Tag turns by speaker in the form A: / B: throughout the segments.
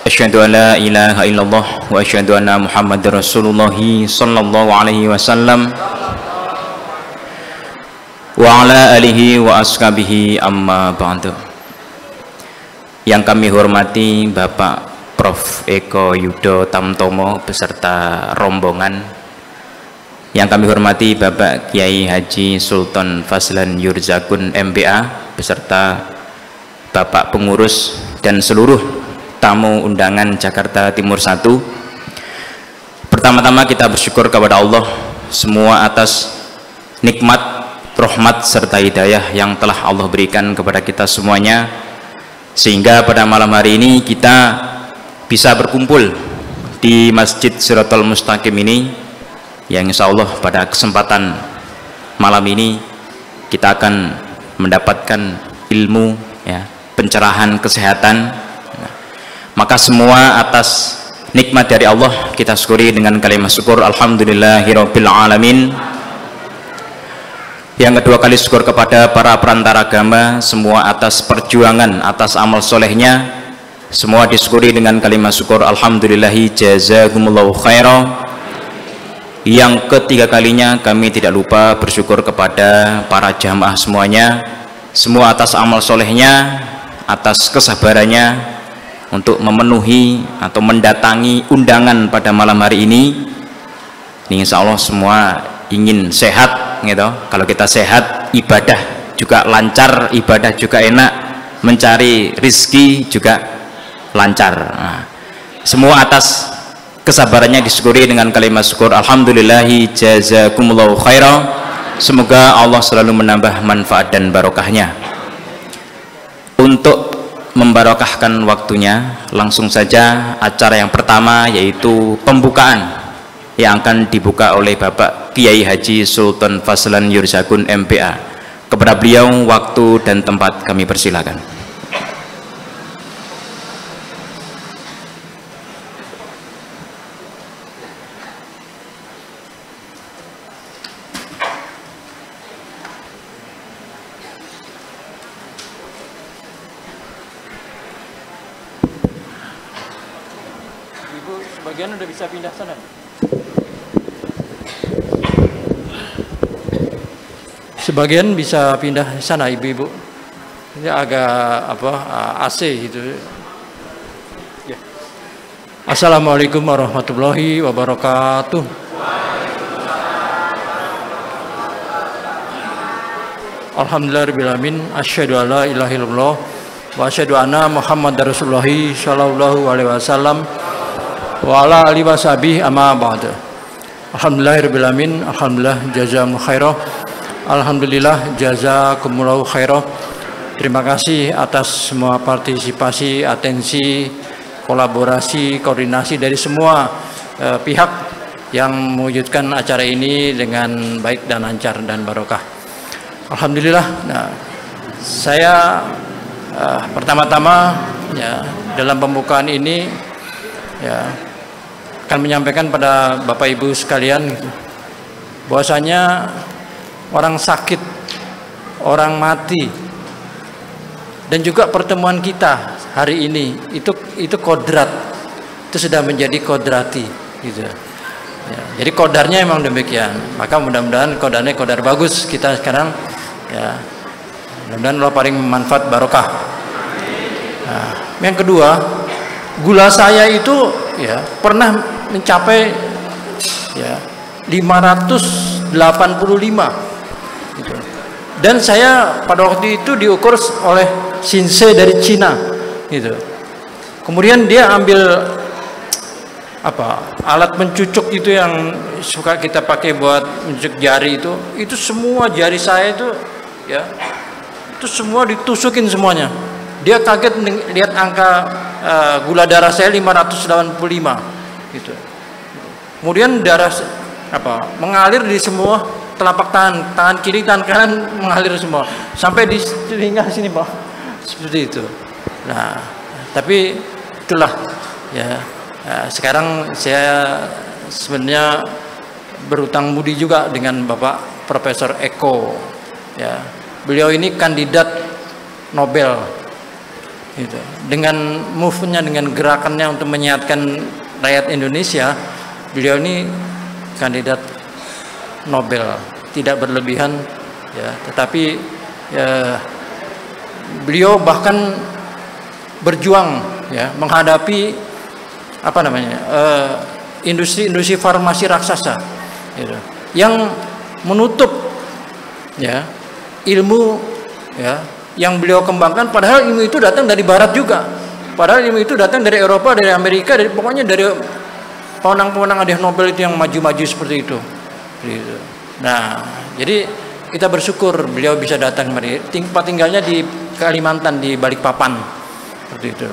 A: Asyhadu an la ilaha illallah wa asyhadu anna Muhammadar Rasulullah sallallahu alaihi wasallam wa ala alihi wa ashabihi amma ba'du. Yang kami hormati Bapak Prof. Eko Yudo Tamtomo beserta rombongan. Yang kami hormati Bapak Kiai Haji Sultan Fazlan Yurzakun MPA beserta Bapak pengurus dan seluruh tamu undangan Jakarta Timur 1. Pertama-tama kita bersyukur kepada Allah semua atas nikmat, rahmat serta hidayah yang telah Allah berikan kepada kita semuanya, sehingga pada malam hari ini kita bisa berkumpul di Masjid Shiratal Mustaqim ini, yang insya Allah pada kesempatan malam ini kita akan mendapatkan ilmu, ya, pencerahan kesehatan. Maka semua atas nikmat dari Allah kita syukuri dengan kalimat syukur alhamdulillahirabbil alamin. Yang kedua kali syukur kepada para perantara agama semua atas perjuangan, atas amal solehnya, semua disyukuri dengan kalimat syukur alhamdulillahi jazakumullahu khairan. Yang ketiga kalinya kami tidak lupa bersyukur kepada para jamaah semuanya, semua atas amal solehnya, atas kesabarannya untuk memenuhi atau mendatangi undangan pada malam hari ini. Ini insya Allah semua ingin sehat, gitu. Kalau kita sehat, ibadah juga lancar, ibadah juga enak, mencari rizki juga lancar. Nah, semua atas kesabarannya disyukuri dengan kalimat syukur alhamdulillahi jazakumullahu khairan. Semoga Allah selalu menambah manfaat dan barokahnya. Untuk membarokahkan waktunya, langsung saja acara yang pertama yaitu pembukaan yang akan dibuka oleh Bapak Kiai Haji Sultan Fazlan Yurzakun MPA. Kepada beliau waktu dan tempat kami persilakan.
B: Sebagian udah bisa pindah sana. Sebagian bisa pindah sana ibu-ibu. Ini agak AC gitu. Ya. Assalamualaikum warahmatullahi wabarakatuh. Alhamdulillahirabbil alamin. Asyhadu an la ilaha illallah wa asyhadu anna Muhammadar Rasulullah sallallahu alaihi wasallam wa ala alihi washabihi amma ba'du. Alhamdulillahirabbil alamin. Alhamdulillah jazakumullahu khairan. Alhamdulillah jazakumullahu khairan. Terima kasih atas semua partisipasi, atensi, kolaborasi, koordinasi dari semua pihak yang mewujudkan acara ini dengan baik dan lancar dan barokah. Alhamdulillah. Nah, saya pertama-tama ya dalam pembukaan ini ya akan menyampaikan pada Bapak Ibu sekalian bahwasanya orang sakit, orang mati, dan juga pertemuan kita hari ini itu kodrat, itu sudah menjadi kodrati gitu ya. Jadi kodarnya emang demikian, maka mudah-mudahan kodarnya kodar bagus kita sekarang ya, mudah-mudahan Allah paling manfaat barokah. Nah, yang kedua, gula saya itu ya pernah mencapai ya 585 gitu. Dan saya pada waktu itu diukur oleh Shinsei dari Cina gitu. Kemudian dia ambil alat mencucuk itu yang suka kita pakai buat mencucuk jari itu semua jari saya itu ya itu semua ditusukin semuanya. Dia kaget lihat angka gula darah saya 585 gitu. Kemudian darah mengalir di semua telapak tangan kiri, tangan kanan mengalir semua sampai di telinga sini, Pak. Seperti itu. Nah, tapi itulah ya. Sekarang saya sebenarnya berutang budi juga dengan Bapak Profesor Eko ya. Beliau ini kandidat Nobel Gitu. Dengan move-nya, dengan gerakannya untuk menyehatkan rakyat Indonesia, beliau ini kandidat Nobel, tidak berlebihan ya, tetapi ya, beliau bahkan berjuang ya menghadapi apa namanya industri farmasi raksasa gitu, yang menutup ya ilmu ya yang beliau kembangkan, padahal ilmu itu datang dari Barat juga, padahal ilmu itu datang dari Eropa, dari Amerika, pokoknya dari pemenang-pemenang hadiah Nobel itu yang maju-maju seperti itu. Nah, jadi kita bersyukur beliau bisa datang kemari. Tempat tinggalnya di Kalimantan, di Balikpapan, seperti itu.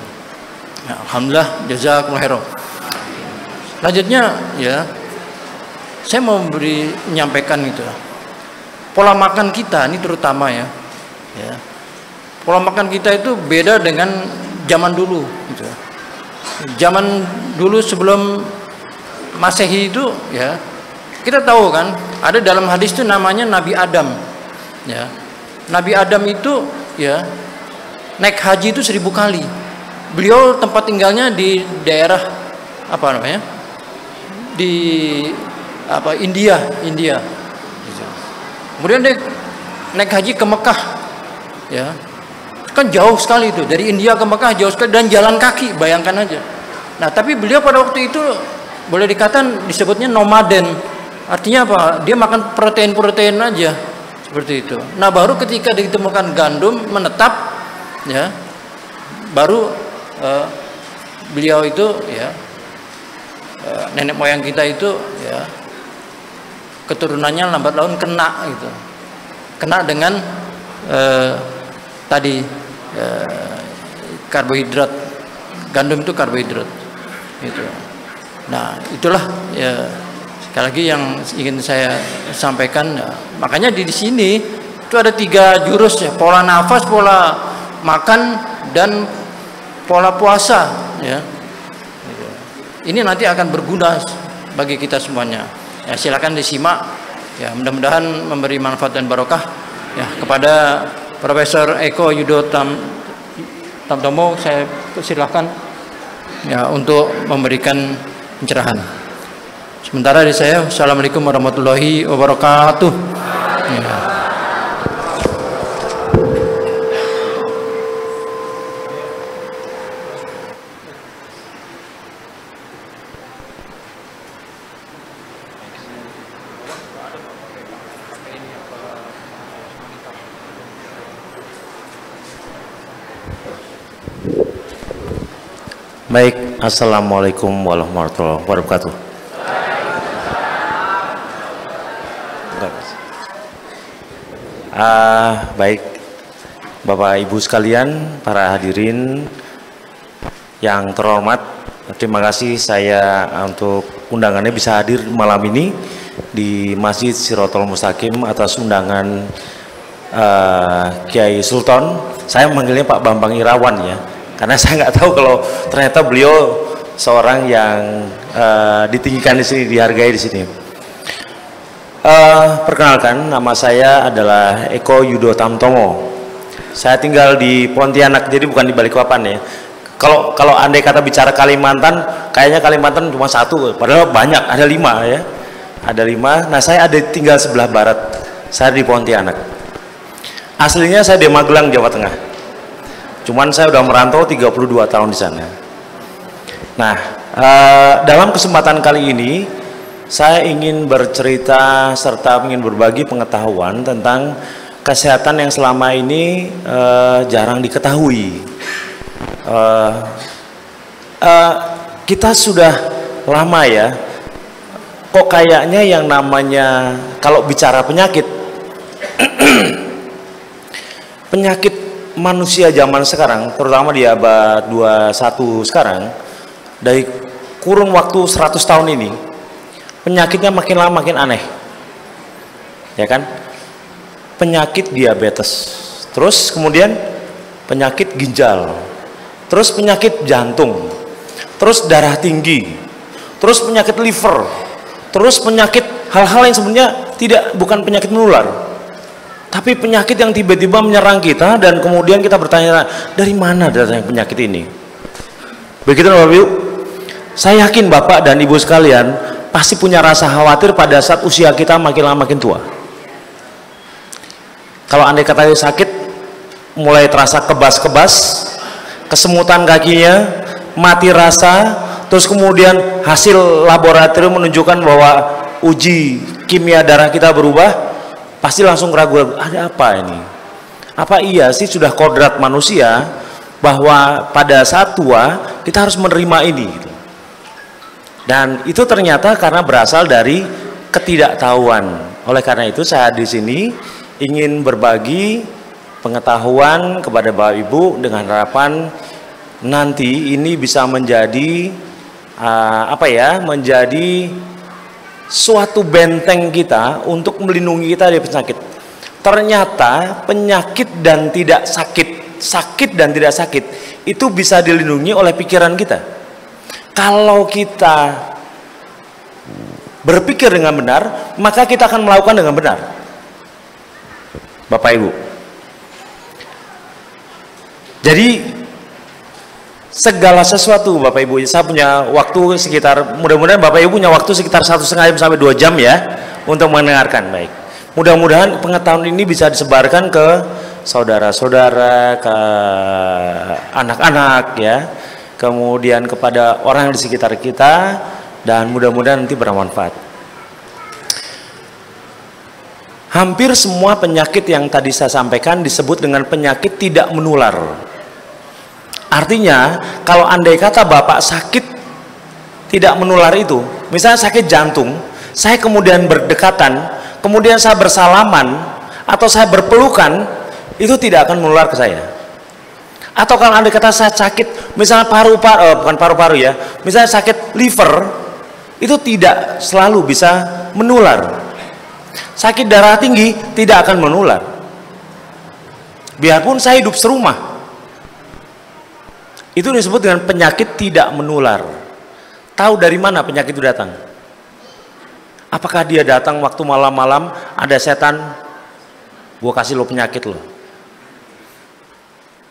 B: Ya, alhamdulillah, jazakumullah khairan. Selanjutnya, ya, saya mau menyampaikan itu. Pola makan kita ini terutama ya, pola makan kita itu beda dengan zaman dulu. Gitu. Zaman dulu sebelum Masehi itu, ya. Kita tahu kan, ada dalam hadis itu namanya Nabi Adam, ya. Nabi Adam itu, ya, naik haji itu 1000 kali. Beliau tempat tinggalnya di daerah apa namanya, di apa India. Kemudian dia naik haji ke Mekah, ya, kan jauh sekali itu dari India ke Mekah, jauh sekali, dan jalan kaki, bayangkan aja. Nah, tapi beliau pada waktu itu boleh dikatakan disebutnya nomaden. Artinya apa? Dia makan protein aja, seperti itu. Nah, baru ketika ditemukan gandum menetap, ya, baru beliau itu, ya, nenek moyang kita itu, ya, keturunannya lambat laun kena gitu, kena dengan tadi karbohidrat, gandum itu karbohidrat, gitu. Nah, itulah ya. Sekali lagi yang ingin saya sampaikan, ya, makanya di sini itu ada 3 jurus ya, pola nafas, pola makan, dan pola puasa ya. Ini nanti akan berguna bagi kita semuanya. Ya, silakan disimak ya, mudah-mudahan memberi manfaat dan barokah ya. Kepada Profesor Eko Yudo Tamtomo saya persilahkan ya untuk memberikan pencerahan. Sementara dari saya, assalamualaikum warahmatullahi wabarakatuh. Ya.
C: Baik, assalamualaikum warahmatullahi wabarakatuh. Baik, Bapak Ibu sekalian, para hadirin yang terhormat, terima kasih saya untuk undangannya bisa hadir malam ini di Masjid Shirathul Mustaqim atas undangan Kiai Sultan. Saya memanggilnya Pak Bambang Irawan ya, karena saya nggak tahu kalau ternyata beliau seorang yang ditinggikan di sini, dihargai di sini. Perkenalkan, nama saya adalah Eko Yudo Tamtomo. Saya tinggal di Pontianak, jadi bukan di Balikpapan ya. Kalau andai kata bicara Kalimantan, kayaknya Kalimantan cuma 1, padahal banyak, ada 5 ya. Ada 5. Nah, saya ada tinggal sebelah barat. Saya di Pontianak. Aslinya saya di Magelang, Jawa Tengah. Cuman saya udah merantau 32 tahun di sana. Nah, dalam kesempatan kali ini saya ingin bercerita serta ingin berbagi pengetahuan tentang kesehatan yang selama ini jarang diketahui. Kita sudah lama ya, kok kayaknya yang namanya kalau bicara penyakit penyakit manusia zaman sekarang, terutama di abad 21 sekarang, dari kurun waktu 100 tahun ini, penyakitnya makin lama makin aneh, ya kan? Penyakit diabetes, terus kemudian penyakit ginjal, terus penyakit jantung, terus darah tinggi, terus penyakit liver, terus penyakit hal-hal yang sebenarnya bukan penyakit menular, Tapi penyakit yang tiba-tiba menyerang kita dan kemudian kita bertanya, dari mana datangnya penyakit ini? Begitu Bapak Ibu. Saya yakin Bapak dan Ibu sekalian pasti punya rasa khawatir pada saat usia kita makin lama makin tua. Kalau andai katanya sakit, mulai terasa kebas-kebas, kesemutan kakinya, mati rasa, terus kemudian hasil laboratorium menunjukkan bahwa uji kimia darah kita berubah, pasti langsung ragu-ragu, ada apa ini? Apa iya sih sudah kodrat manusia bahwa pada saat tua kita harus menerima ini gitu. Dan itu ternyata karena berasal dari ketidaktahuan. Oleh karena itu saya di sini ingin berbagi pengetahuan kepada Bapak Ibu dengan harapan nanti ini bisa menjadi menjadi suatu benteng kita untuk melindungi kita dari penyakit. Ternyata penyakit dan tidak sakit, sakit dan tidak sakit itu bisa dilindungi oleh pikiran kita. Kalau kita berpikir dengan benar, maka kita akan melakukan dengan benar. Bapak Ibu. Jadi segala sesuatu Bapak Ibu, saya punya waktu sekitar, mudah-mudahan Bapak Ibu punya waktu sekitar 1,5 jam sampai 2 jam ya untuk mendengarkan. Baik, mudah-mudahan pengetahuan ini bisa disebarkan ke saudara-saudara, ke anak-anak ya, kemudian kepada orang di sekitar kita, dan mudah-mudahan nanti bermanfaat. Hampir semua penyakit yang tadi saya sampaikan disebut dengan penyakit tidak menular. Artinya, kalau andai kata Bapak sakit tidak menular itu, misalnya sakit jantung, saya kemudian berdekatan, kemudian saya bersalaman, atau saya berpelukan, itu tidak akan menular ke saya. Atau kalau andai kata saya sakit, misalnya bukan paru-paru ya, misalnya sakit liver, itu tidak selalu bisa menular. Sakit darah tinggi tidak akan menular. Biarpun saya hidup serumah. Itu disebut dengan penyakit tidak menular. Tahu dari mana penyakit itu datang? Apakah dia datang waktu malam-malam ada setan, gua kasih lo penyakit lo?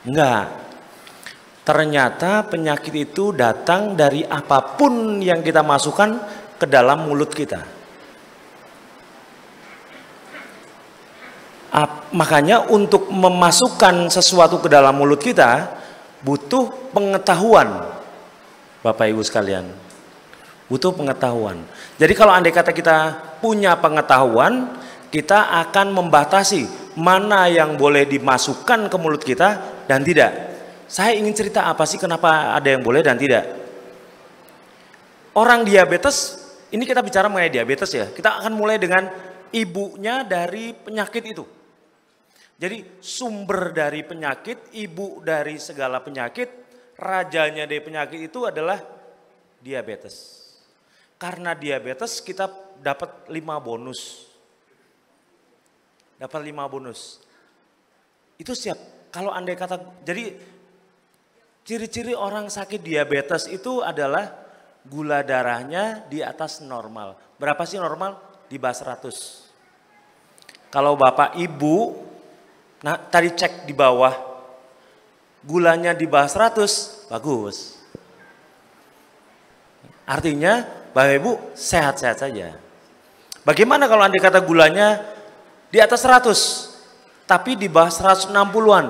C: Enggak. Ternyata penyakit itu datang dari apapun yang kita masukkan ke dalam mulut kita. Makanya untuk memasukkan sesuatu ke dalam mulut kita butuh pengetahuan, Bapak Ibu sekalian. Butuh pengetahuan. Jadi kalau andai kata kita punya pengetahuan, kita akan membatasi mana yang boleh dimasukkan ke mulut kita dan tidak. Saya ingin cerita apa sih kenapa ada yang boleh dan tidak. Orang diabetes, ini kita bicara mengenai diabetes ya. Kita akan mulai dengan ibunya dari penyakit itu. Jadi sumber dari penyakit, ibu dari segala penyakit, rajanya dari penyakit itu adalah diabetes. Karena diabetes kita dapat 5 bonus. Dapat 5 bonus. Itu siap. Kalau andai kata, jadi ciri-ciri orang sakit diabetes itu adalah gula darahnya di atas normal. Berapa sih normal? Di bawah 100. Kalau Bapak Ibu, nah tadi cek di bawah, gulanya di bawah 100, bagus. Artinya Bapak Ibu sehat-sehat saja. Bagaimana kalau andai kata gulanya di atas 100, tapi di bawah 160-an?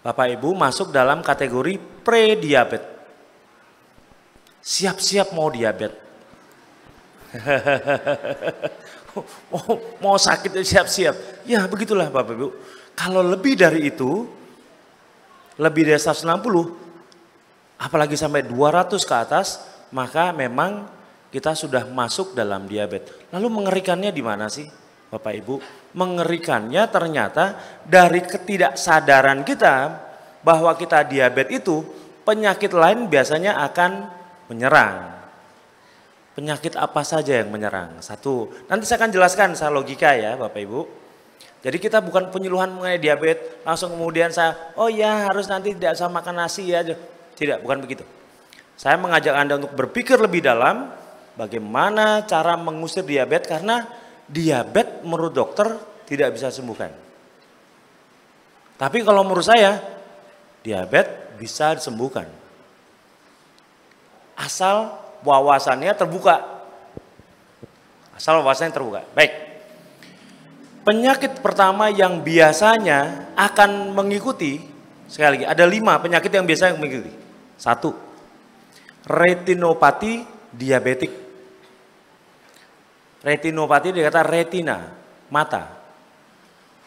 C: Bapak Ibu masuk dalam kategori pre-diabetes. Siap-siap mau diabetes. mau sakit siap-siap. Ya begitulah Bapak Ibu. Kalau lebih dari itu, lebih dari 160, apalagi sampai 200 ke atas, maka memang kita sudah masuk dalam diabetes. Lalu mengerikannya di mana sih Bapak Ibu? Mengerikannya ternyata dari ketidaksadaran kita bahwa kita diabetes itu, penyakit lain biasanya akan menyerang. Penyakit apa saja yang menyerang? Satu, nanti saya akan jelaskan saya logika ya Bapak Ibu. Jadi kita bukan penyuluhan mengenai diabetes, langsung kemudian saya, oh ya harus nanti tidak usah makan nasi ya. Tidak, bukan begitu. Saya mengajak Anda untuk berpikir lebih dalam bagaimana cara mengusir diabetes, karena diabetes menurut dokter tidak bisa sembuhkan. Tapi kalau menurut saya, diabetes bisa disembuhkan. Asal wawasannya terbuka. Asal wawasannya terbuka. Baik. Penyakit pertama yang biasanya akan mengikuti, sekali lagi, ada 5 penyakit yang biasanya mengikuti. 1. Retinopati diabetik. Retinopati dikata retina, mata.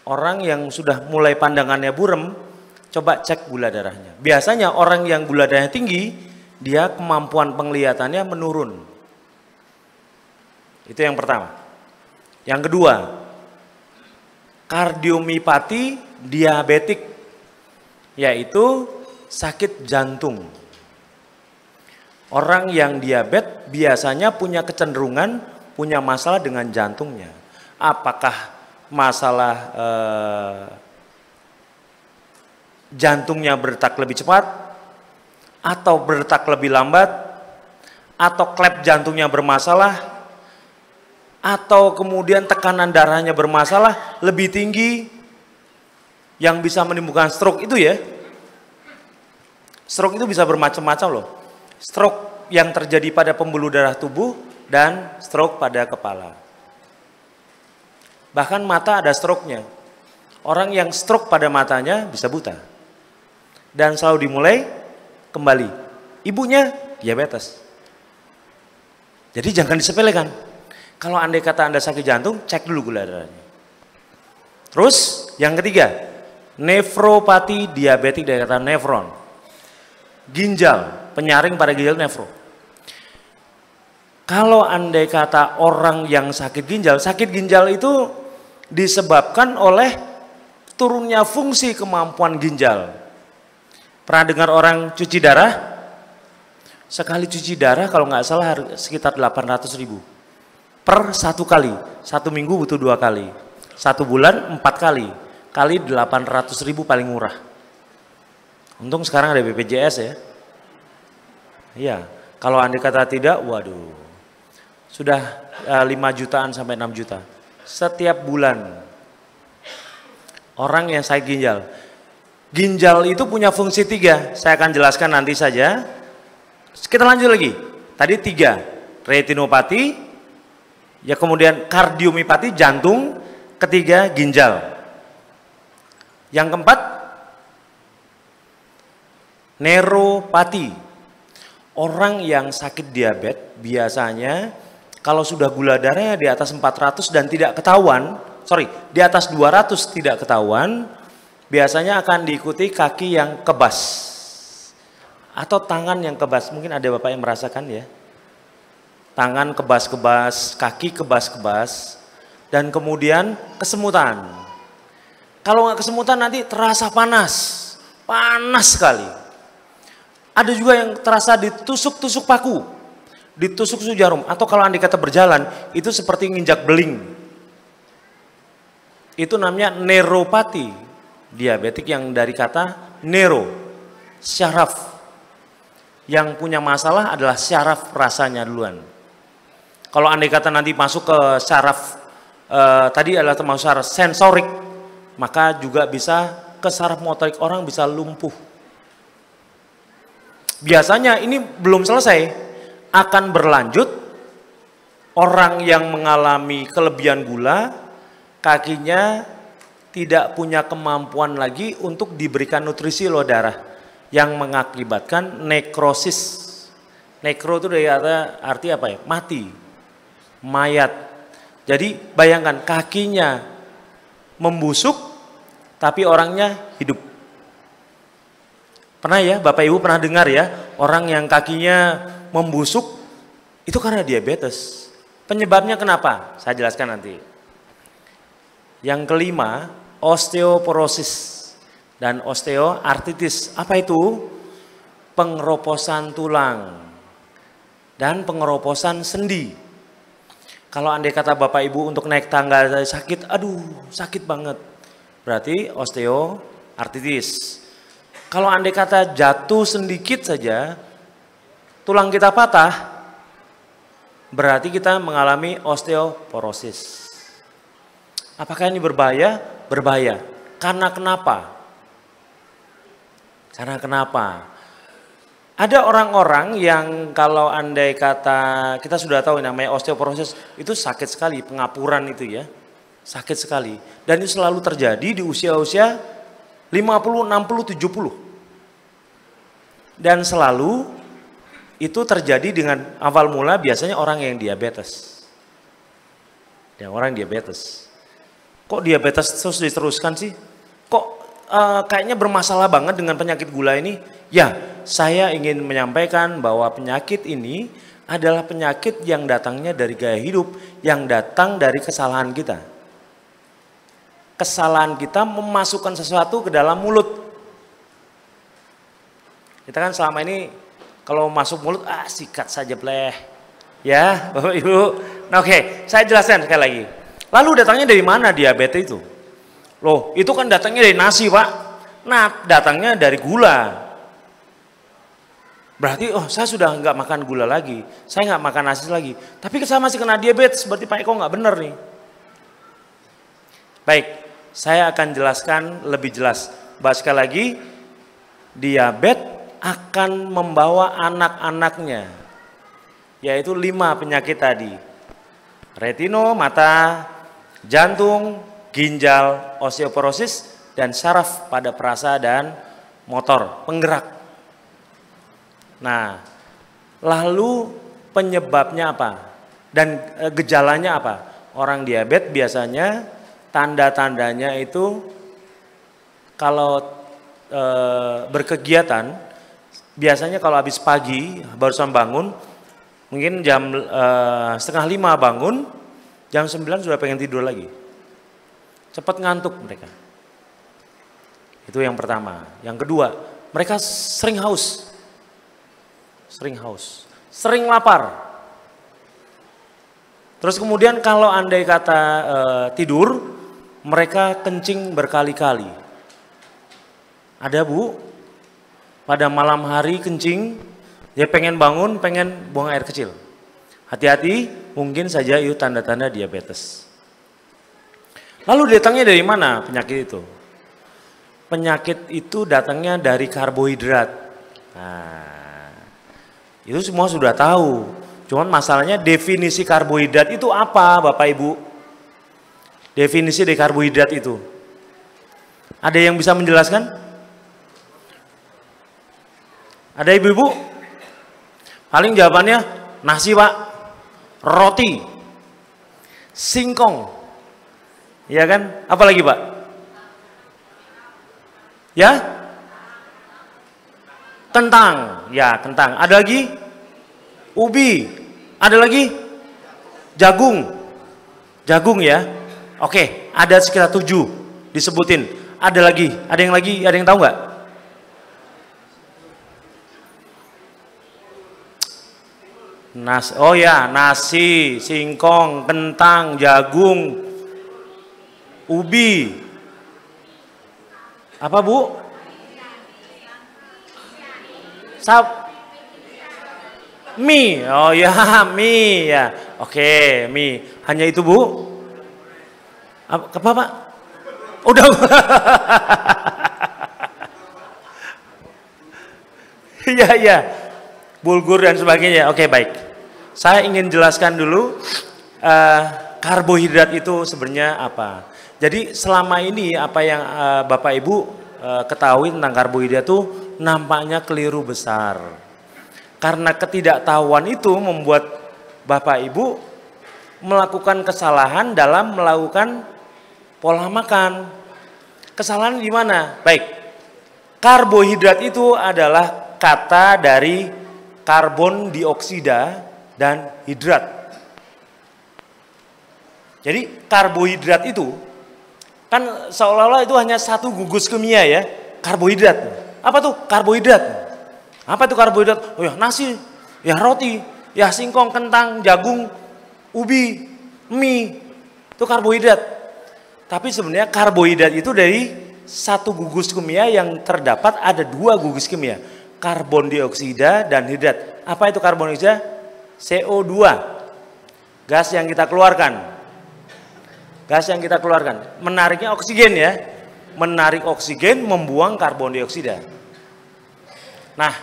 C: Orang yang sudah mulai pandangannya buram, coba cek gula darahnya. Biasanya orang yang gula darahnya tinggi, dia kemampuan penglihatannya menurun. Itu yang pertama. Yang kedua, kardiomiopati diabetik, yaitu sakit jantung. Orang yang diabetes biasanya punya kecenderungan, punya masalah dengan jantungnya. Apakah masalah jantungnya berdetak lebih cepat, atau berdetak lebih lambat, atau klep jantungnya bermasalah, atau kemudian tekanan darahnya bermasalah lebih tinggi yang bisa menimbulkan stroke itu ya. Stroke itu bisa bermacam-macam loh. Stroke yang terjadi pada pembuluh darah tubuh dan stroke pada kepala. Bahkan mata ada stroke-nya. Orang yang stroke pada matanya bisa buta. Dan selalu dimulai kembali. Ibunya diabetes. Jadi jangan disepelekan. Kalau andai kata Anda sakit jantung, cek dulu gula darahnya. Terus yang ketiga, nefropati diabetik dari kata nefron. Ginjal, penyaring pada ginjal nefro. Kalau andai kata orang yang sakit ginjal itu disebabkan oleh turunnya fungsi kemampuan ginjal. Pernah dengar orang cuci darah? Sekali cuci darah kalau nggak salah sekitar 800.000 per 1 kali. 1 minggu butuh 2 kali. 1 bulan 4 kali. Kali 800.000 paling murah. Untung sekarang ada BPJS ya. Iya, kalau andai kata tidak, waduh. Sudah 5 jutaan sampai 6 juta. Setiap bulan. Orang yang sakit ginjal. Ginjal itu punya fungsi 3. Saya akan jelaskan nanti saja. Kita lanjut lagi. Tadi 3. Retinopati. Ya kemudian kardiomiopati jantung. Ketiga ginjal. Yang keempat. Neuropati. Orang yang sakit diabetes biasanya kalau sudah gula darahnya di atas 400 dan tidak ketahuan, di atas 200 tidak ketahuan, biasanya akan diikuti kaki yang kebas atau tangan yang kebas. Mungkin ada Bapak yang merasakan ya. Tangan kebas-kebas, kaki kebas-kebas, dan kemudian kesemutan. Kalau nggak kesemutan nanti terasa panas, panas sekali. Ada juga yang terasa ditusuk-tusuk paku, ditusuk-tusuk jarum, atau kalau andai kata berjalan, itu seperti nginjak beling. Itu namanya neuropati diabetik yang dari kata neuro, syaraf. Yang punya masalah adalah syaraf rasanya duluan. Kalau andai kata nanti masuk ke syaraf, tadi adalah termasuk syaraf sensorik, maka juga bisa ke syaraf motorik, orang bisa lumpuh. Biasanya ini belum selesai, akan berlanjut. Orang yang mengalami kelebihan gula, kakinya tidak punya kemampuan lagi untuk diberikan nutrisi loh darah, yang mengakibatkan nekrosis. Nekro itu dari arti apa ya? Mati, mayat. Jadi bayangkan kakinya membusuk, tapi orangnya hidup. Pernah ya, Bapak Ibu pernah dengar ya, orang yang kakinya membusuk, itu karena diabetes. Penyebabnya kenapa? Saya jelaskan nanti. Yang kelima, osteoporosis dan osteoartritis. Apa itu? Pengeroposan tulang dan pengeroposan sendi. Kalau andai kata Bapak Ibu untuk naik tangga sakit, aduh sakit banget. Berarti osteoartritis. Kalau andai kata jatuh sedikit saja, tulang kita patah, berarti kita mengalami osteoporosis. Apakah ini berbahaya? Berbahaya. Karena kenapa? Karena kenapa? Ada orang-orang yang kalau andai kata, kita sudah tahu namanya osteoporosis itu sakit sekali, pengapuran itu ya. Sakit sekali. Dan itu selalu terjadi di usia-usia 50, 60, 70. Dan selalu itu terjadi dengan awal mula biasanya orang yang diabetes. Ya, orang diabetes. Kok diabetes terus diteruskan sih? Kok kayaknya bermasalah banget dengan penyakit gula ini? Ya, saya ingin menyampaikan bahwa penyakit ini adalah penyakit yang datangnya dari gaya hidup, yang datang dari kesalahan kita. Kesalahan kita memasukkan sesuatu ke dalam mulut. Kita kan selama ini kalau masuk mulut, sikat saja bleh. Ya, Bapak Ibu. Nah, oke, saya jelaskan sekali lagi. Lalu datangnya dari mana diabetes itu? Loh, itu kan datangnya dari nasi, Pak. Nah, datangnya dari gula. Berarti, saya sudah nggak makan gula lagi. Saya nggak makan nasi lagi. Tapi saya masih kena diabetes, berarti Pak Eko nggak benar nih. Baik, saya akan jelaskan lebih jelas. Bahas sekali lagi, diabetes akan membawa anak-anaknya. Yaitu 5 penyakit tadi. Retino, mata, jantung, ginjal, osteoporosis, dan saraf pada perasa dan motor, penggerak. Nah, lalu penyebabnya apa? Dan gejalanya apa? Orang diabetes biasanya tanda-tandanya itu kalau berkegiatan, biasanya kalau habis pagi barusan bangun, mungkin jam 4:30 bangun, jam 9 sudah pengen tidur lagi. Cepat ngantuk mereka. Itu yang pertama. Yang kedua, mereka sering haus. Sering lapar. Terus kemudian kalau andai kata tidur, mereka kencing berkali-kali. Ada Bu, pada malam hari kencing, dia pengen bangun, pengen buang air kecil. Hati-hati, mungkin saja itu tanda-tanda diabetes. Lalu datangnya dari mana penyakit itu? Penyakit itu datangnya dari karbohidrat. Nah, itu semua sudah tahu. Cuman masalahnya definisi karbohidrat itu apa, Bapak Ibu? Definisi dari karbohidrat itu. Ada yang bisa menjelaskan? Ada ibu-ibu? Paling jawabannya nasi, Pak. Roti. Singkong. Ya kan? Apa lagi, Pak? Ya? Kentang, ya kentang. Ada lagi? Ubi. Ada lagi? Jagung. Jagung ya. Oke, ada sekitar 7 disebutin. Ada lagi? Ada yang lagi? Ada yang tahu nggak? Oh ya, nasi, singkong, kentang, jagung, ubi. Apa Bu? Mie, oh ya mie ya, oke mie. Hanya itu Bu? Apa Pak? Udah. Iya, bulgur dan sebagainya. Oke baik. Saya ingin jelaskan dulu karbohidrat itu sebenarnya apa. Jadi selama ini apa yang Bapak Ibu ketahui tentang karbohidrat itu nampaknya keliru besar. Karena ketidaktahuan itu membuat Bapak Ibu melakukan kesalahan dalam melakukan pola makan. Kesalahan di mana? Baik. Karbohidrat itu adalah kata dari karbon dioksida dan hidrat. Jadi karbohidrat itu kan seolah-olah itu hanya satu gugus kimia ya, karbohidrat. Apa tuh karbohidrat? Apa itu karbohidrat? Oh ya nasi, ya roti, ya singkong, kentang, jagung, ubi, mie, itu karbohidrat. Tapi sebenarnya karbohidrat itu dari satu gugus kimia yang terdapat ada 2 gugus kimia, karbon dioksida dan hidrat. Apa itu karbon dioksida? CO2, gas yang kita keluarkan. gas yang kita keluarkan. Menariknya oksigen ya. Menarik oksigen, membuang karbon dioksida. Nah,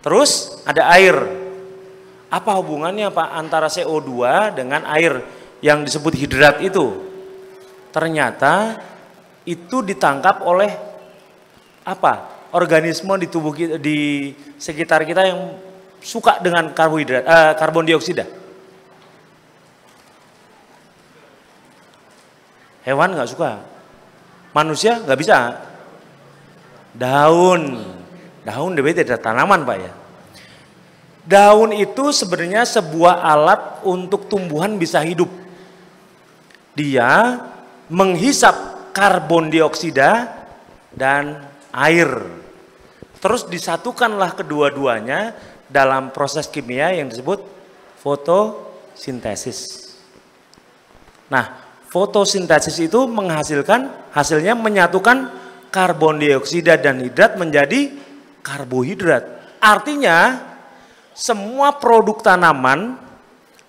C: terus ada air. Apa hubungannya Pak antara CO2 dengan air yang disebut hidrat itu? Ternyata itu ditangkap oleh apa? Organisme di tubuh kita, di sekitar kita yang suka dengan karbohidrat, karbon dioksida. Hewan nggak suka, manusia nggak bisa. Daun DBT ada tanaman Pak ya. Daun itu sebenarnya sebuah alat untuk tumbuhan bisa hidup. Dia menghisap karbon dioksida dan air. Terus disatukanlah kedua-duanya dalam proses kimia yang disebut fotosintesis. Nah, fotosintesis itu hasilnya menyatukan karbon dioksida dan hidrat menjadi karbohidrat. Artinya semua produk tanaman,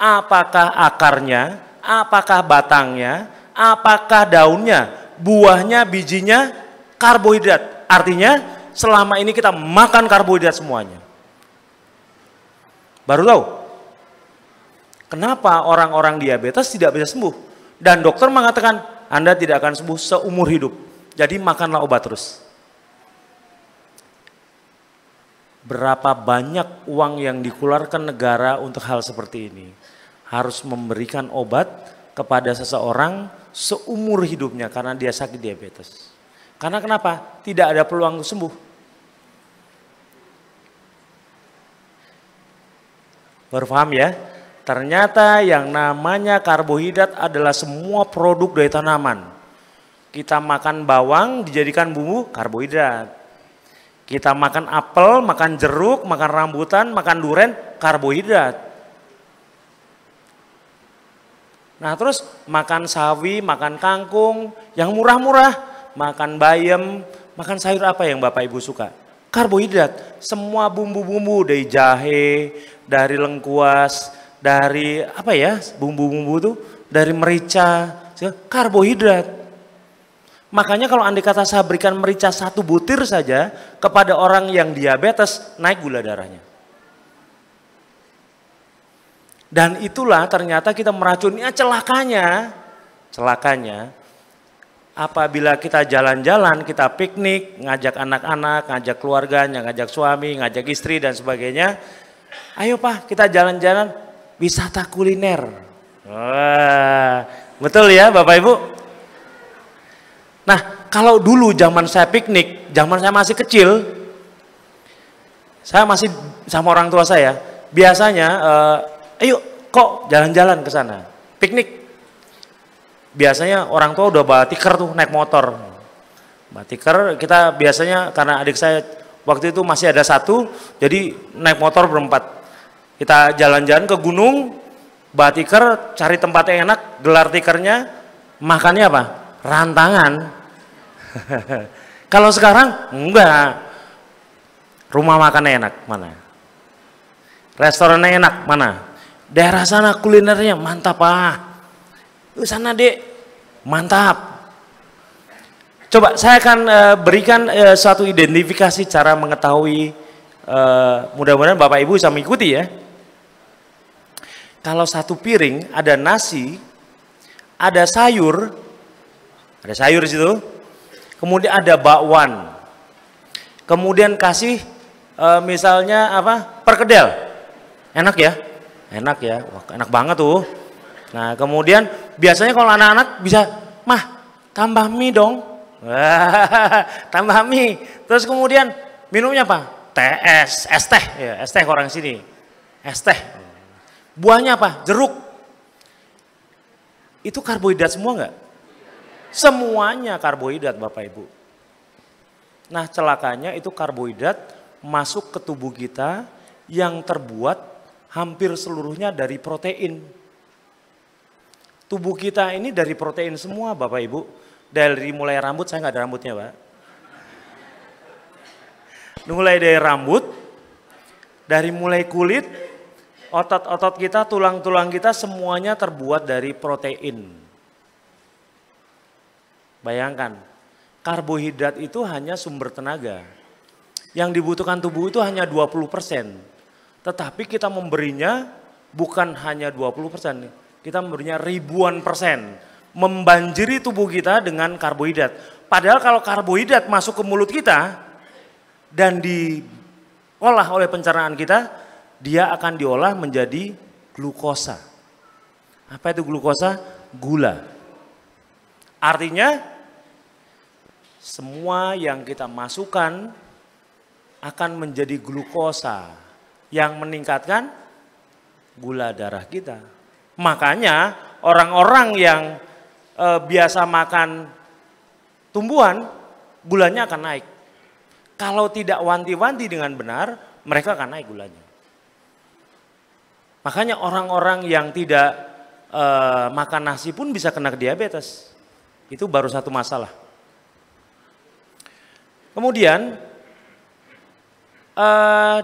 C: apakah akarnya, apakah batangnya, apakah daunnya, buahnya, bijinya, karbohidrat. Artinya selama ini kita makan karbohidrat semuanya. Baru tahu kenapa orang-orang diabetes tidak bisa sembuh. Dan dokter mengatakan Anda tidak akan sembuh seumur hidup. Jadi makanlah obat terus. Berapa banyak uang yang dikeluarkan negara untuk hal seperti ini. Harus memberikan obat kepada seseorang seumur hidupnya karena dia sakit diabetes. Karena kenapa? Tidak ada peluang untuk sembuh. Baru paham ya? Ternyata yang namanya karbohidrat adalah semua produk dari tanaman. Kita makan bawang dijadikan bumbu karbohidrat. Kita makan apel, makan jeruk, makan rambutan, makan duren, karbohidrat. Nah terus makan sawi, makan kangkung, yang murah-murah, makan bayam, makan sayur apa yang Bapak Ibu suka? Karbohidrat. Semua bumbu-bumbu dari jahe, dari lengkuas, dari apa ya bumbu-bumbu itu, dari merica, karbohidrat. Makanya kalau andai kata saya berikan merica 1 butir saja kepada orang yang diabetes, naik gula darahnya. Dan itulah ternyata kita meracuni. Celakanya apabila kita jalan-jalan, kita piknik, ngajak anak-anak, ngajak keluarganya, ngajak suami, ngajak istri dan sebagainya. Ayo Pak kita jalan-jalan wisata kuliner. Wah, betul ya Bapak Ibu? Nah, kalau dulu zaman saya piknik, zaman saya masih kecil, saya masih sama orang tua saya, biasanya, ayo kok jalan-jalan ke sana, piknik. Biasanya orang tua udah bawa tikar tuh, naik motor. Bawa tikar, kita biasanya karena adik saya waktu itu masih ada 1, jadi naik motor berempat. Kita jalan-jalan ke gunung, bawa tikar, cari tempat yang enak, gelar tikarnya, makannya apa? Rantangan. Kalau sekarang enggak. Rumah makannya enak mana? Restorannya enak mana? Daerah sana kulinernya mantap Di sana Dek, mantap. Coba saya akan berikan suatu identifikasi cara mengetahui, mudah-mudahan Bapak Ibu bisa mengikuti ya. Kalau 1 piring ada nasi, ada sayur di situ, kemudian ada bakwan, kemudian kasih misalnya apa, perkedel, enak ya, wah enak banget tuh. Nah kemudian biasanya kalau anak-anak bisa, mah tambah mie dong, tambah mie, terus kemudian minumnya apa, es teh, ya, es teh orang sini, es teh, buahnya apa, jeruk, itu karbohidrat semua enggak? Semuanya karbohidrat Bapak Ibu. Nah celakanya itu karbohidrat masuk ke tubuh kita yang terbuat hampir seluruhnya dari protein. Tubuh kita ini dari protein semua Bapak Ibu. Dari mulai rambut, saya nggak ada rambutnya Pak. Mulai dari rambut, dari mulai kulit, otot-otot kita, tulang-tulang kita semuanya terbuat dari protein. Bayangkan, karbohidrat itu hanya sumber tenaga. Yang dibutuhkan tubuh itu hanya 20%. Tetapi kita memberinya bukan hanya 20%. Kita memberinya ribuan persen. Membanjiri tubuh kita dengan karbohidrat. Padahal kalau karbohidrat masuk ke mulut kita dan diolah oleh pencernaan kita, dia akan diolah menjadi glukosa. Apa itu glukosa? Gula. Artinya semua yang kita masukkan akan menjadi glukosa yang meningkatkan gula darah kita. Makanya orang-orang yang biasa makan tumbuhan, gulanya akan naik. Kalau tidak wanti-wanti dengan benar, mereka akan naik gulanya. Makanya orang-orang yang tidak makan nasi pun bisa kena diabetes. Itu baru satu masalah. Kemudian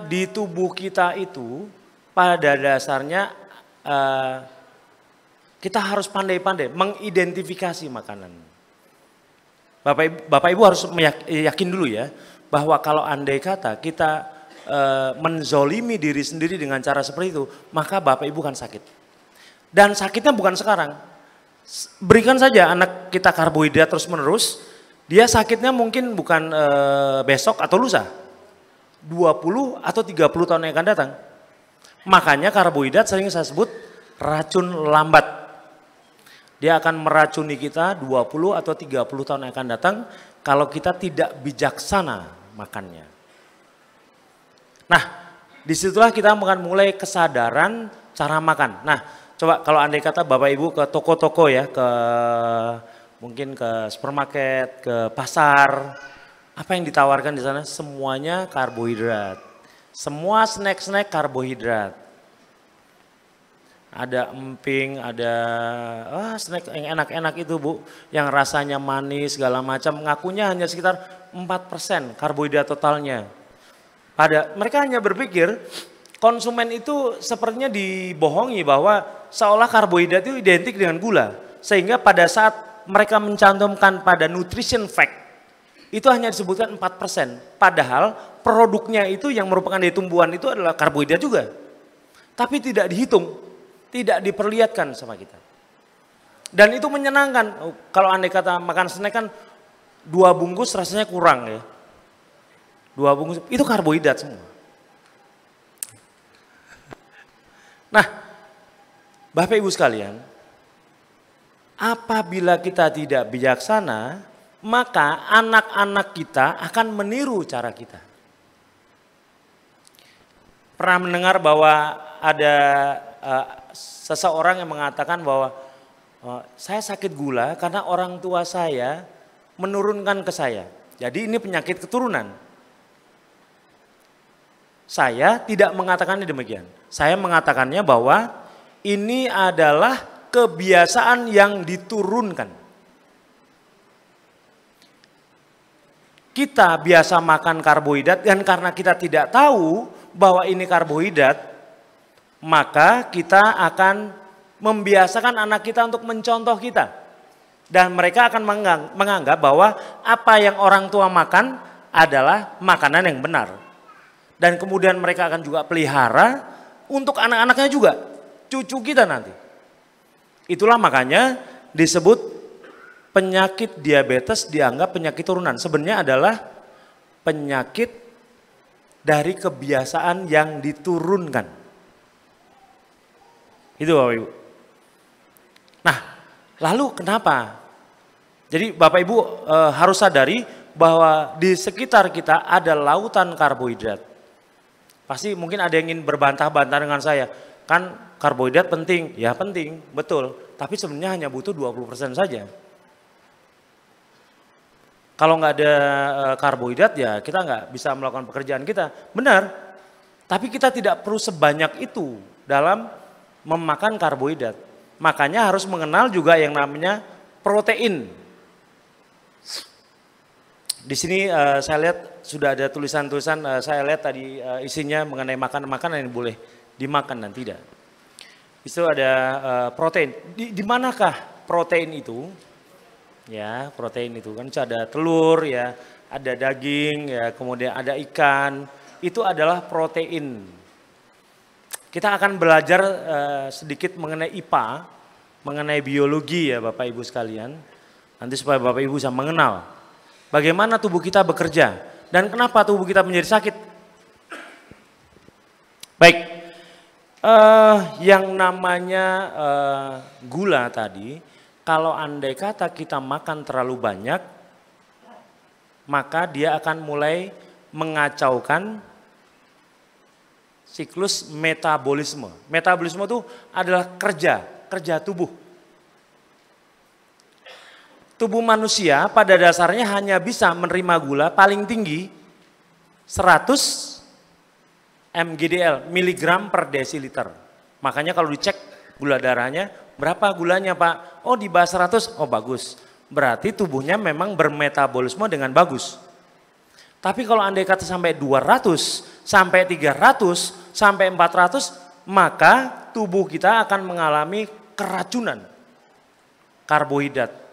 C: di tubuh kita itu pada dasarnya kita harus pandai-pandai mengidentifikasi makanan. Bapak Ibu harus yakin dulu ya bahwa kalau andai kata kita menzolimi diri sendiri dengan cara seperti itu, maka Bapak Ibu kan sakit. Dan sakitnya bukan sekarang. Berikan saja anak kita karbohidrat terus menerus, dia sakitnya mungkin bukan besok atau lusa. 20 atau 30 tahun yang akan datang. Makanya karbohidrat sering saya sebut racun lambat. Dia akan meracuni kita 20 atau 30 tahun yang akan datang kalau kita tidak bijaksana makannya. Nah, disitulah kita akan mulai kesadaran cara makan. Nah, coba kalau andai kata Bapak Ibu ke toko-toko ya, mungkin ke supermarket, ke pasar, apa yang ditawarkan di sana? Semuanya karbohidrat. Semua snack-snack karbohidrat. Ada emping, ada snack yang enak-enak itu Bu, yang rasanya manis segala macam, ngakunya hanya sekitar 4% karbohidrat totalnya. Mereka hanya berpikir konsumen itu sepertinya dibohongi bahwa seolah karbohidrat itu identik dengan gula. Sehingga pada saat mereka mencantumkan pada nutrition fact, itu hanya disebutkan 4%. Padahal produknya itu yang merupakan dari tumbuhan itu adalah karbohidrat juga. Tapi tidak dihitung, tidak diperlihatkan sama kita. Dan itu menyenangkan. Kalau andai kata makan snack kan 2 bungkus rasanya kurang ya. 2 bungkus itu karbohidrat semua. Nah, Bapak Ibu sekalian, apabila kita tidak bijaksana, maka anak-anak kita akan meniru cara kita. Pernah mendengar bahwa ada seseorang yang mengatakan bahwa saya sakit gula karena orang tua saya menurunkan ke saya. Jadi ini penyakit keturunan. Saya tidak mengatakannya demikian. Saya mengatakannya bahwa ini adalah kebiasaan yang diturunkan. Kita biasa makan karbohidrat dan karena kita tidak tahu bahwa ini karbohidrat, maka kita akan membiasakan anak kita untuk mencontoh kita. Dan mereka akan menganggap bahwa apa yang orang tua makan adalah makanan yang benar. Dan kemudian mereka akan juga pelihara untuk anak-anaknya juga, cucu kita nanti. Itulah makanya disebut penyakit diabetes dianggap penyakit turunan. Sebenarnya adalah penyakit dari kebiasaan yang diturunkan. Itu Bapak Ibu. Nah, lalu kenapa? Jadi Bapak Ibu harus sadari bahwa di sekitar kita ada lautan karbohidrat. Pasti mungkin ada yang ingin berbantah-bantah dengan saya. Kan karbohidrat penting, ya penting, betul. Tapi sebenarnya hanya butuh 20% saja. Kalau nggak ada karbohidrat ya kita nggak bisa melakukan pekerjaan kita. Benar, tapi kita tidak perlu sebanyak itu dalam memakan karbohidrat. Makanya harus mengenal juga yang namanya protein. Di sini saya lihat sudah ada tulisan-tulisan, saya lihat tadi isinya mengenai makanan yang boleh dimakan dan tidak. Itu ada protein. Di manakah protein itu? Ya, protein itu kan ada telur ya, ada daging ya, kemudian ada ikan. Itu adalah protein. Kita akan belajar sedikit mengenai IPA, mengenai biologi ya Bapak Ibu sekalian. Nanti supaya Bapak Ibu bisa mengenal bagaimana tubuh kita bekerja dan kenapa tubuh kita menjadi sakit. Baik, yang namanya gula tadi, kalau andai kata kita makan terlalu banyak, maka dia akan mulai mengacaukan siklus metabolisme. Metabolisme itu adalah kerja tubuh. Tubuh manusia pada dasarnya hanya bisa menerima gula paling tinggi 100 mgdl, miligram per desiliter. Makanya kalau dicek gula darahnya, berapa gulanya Pak? Oh di bawah 100, oh bagus. Berarti tubuhnya memang bermetabolisme dengan bagus. Tapi kalau andai kata sampai 200, sampai 300, sampai 400, maka tubuh kita akan mengalami keracunan karbohidrat.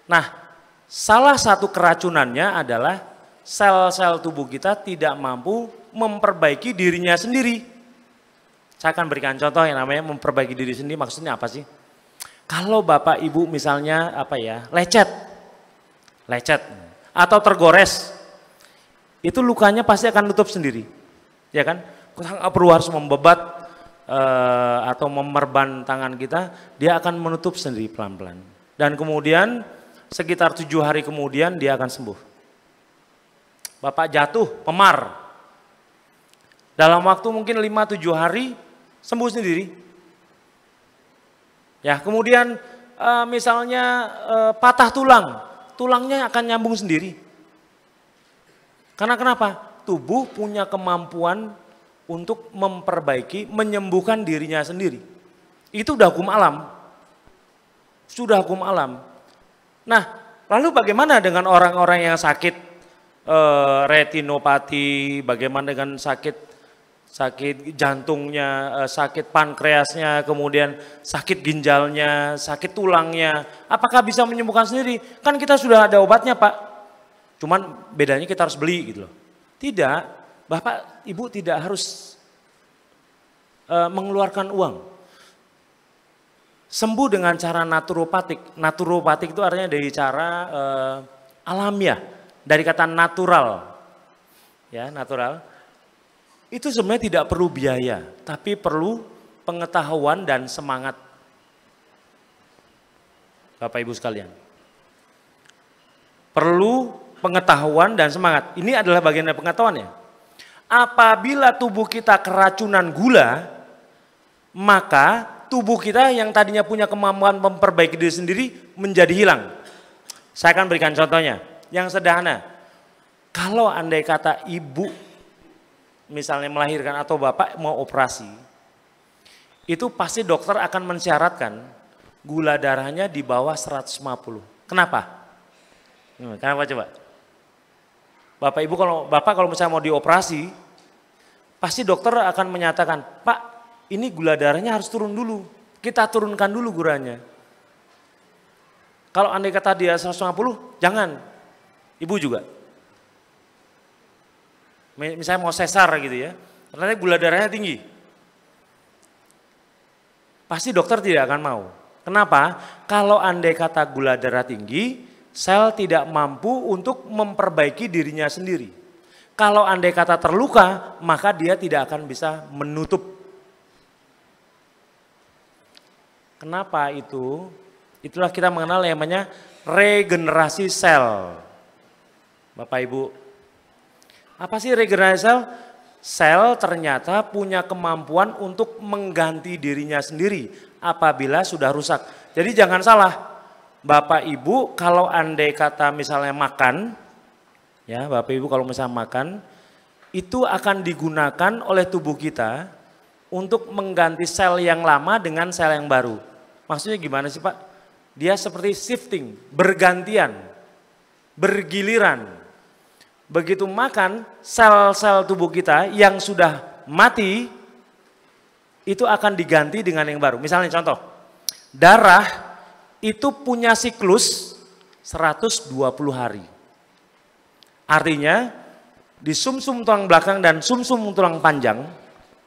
C: Nah, salah satu keracunannya adalah sel-sel tubuh kita tidak mampu memperbaiki dirinya sendiri. Saya akan berikan contoh yang namanya memperbaiki diri sendiri, maksudnya apa sih? Kalau Bapak Ibu misalnya lecet atau tergores, itu lukanya pasti akan nutup sendiri, ya kan? Kita nggak perlu harus membebat atau memerban tangan kita, dia akan menutup sendiri pelan-pelan. Dan kemudian sekitar 7 hari kemudian dia akan sembuh. Bapak jatuh, memar, dalam waktu mungkin 5-7 hari sembuh sendiri. Ya, kemudian misalnya patah tulang, tulangnya akan nyambung sendiri. Karena kenapa? Tubuh punya kemampuan untuk memperbaiki, menyembuhkan dirinya sendiri. Itu udah hukum alam. Sudah hukum alam. Nah, lalu bagaimana dengan orang-orang yang sakit retinopati, bagaimana dengan sakit jantungnya, sakit pankreasnya, kemudian sakit ginjalnya, sakit tulangnya, apakah bisa menyembuhkan sendiri? Kan kita sudah ada obatnya Pak, cuman bedanya kita harus beli gitu loh. Tidak, Bapak Ibu tidak harus mengeluarkan uang. Sembuh dengan cara naturopatik. Naturopatik itu artinya dari cara alamiah, dari kata natural, ya natural. Itu sebenarnya tidak perlu biaya, tapi perlu pengetahuan dan semangat. Bapak Ibu sekalian. Perlu pengetahuan dan semangat. Ini adalah bagian dari pengetahuannya. Apabila tubuh kita keracunan gula, maka tubuh kita yang tadinya punya kemampuan memperbaiki diri sendiri menjadi hilang. Saya akan berikan contohnya. Yang sederhana. Kalau andai kata ibu misalnya melahirkan atau bapak mau operasi, itu pasti dokter akan mensyaratkan gula darahnya di bawah 150. Kenapa? Kenapa coba? Bapak Ibu kalau misalnya mau dioperasi, pasti dokter akan menyatakan, Pak ini gula darahnya harus turun dulu, kita turunkan dulu gulanya. Kalau andai kata dia 150, jangan, ibu juga. Misalnya mau sesar gitu ya, ternyata gula darahnya tinggi. Pasti dokter tidak akan mau. Kenapa? Kalau andai kata gula darah tinggi, sel tidak mampu untuk memperbaiki dirinya sendiri. Kalau andai kata terluka, maka dia tidak akan bisa menutup. Kenapa itu? Itulah kita mengenal yang namanya regenerasi sel. Bapak Ibu, apa sih regenerasi sel? Sel ternyata punya kemampuan untuk mengganti dirinya sendiri apabila sudah rusak. Jadi jangan salah, Bapak Ibu kalau andai kata misalnya makan, ya Bapak Ibu kalau misalnya makan, itu akan digunakan oleh tubuh kita untuk mengganti sel yang lama dengan sel yang baru. Maksudnya gimana sih Pak? Dia seperti shifting, bergantian, bergiliran. Begitu makan, sel-sel tubuh kita yang sudah mati, itu akan diganti dengan yang baru. Misalnya contoh, darah itu punya siklus 120 hari. Artinya di sumsum tulang belakang dan sumsum tulang panjang,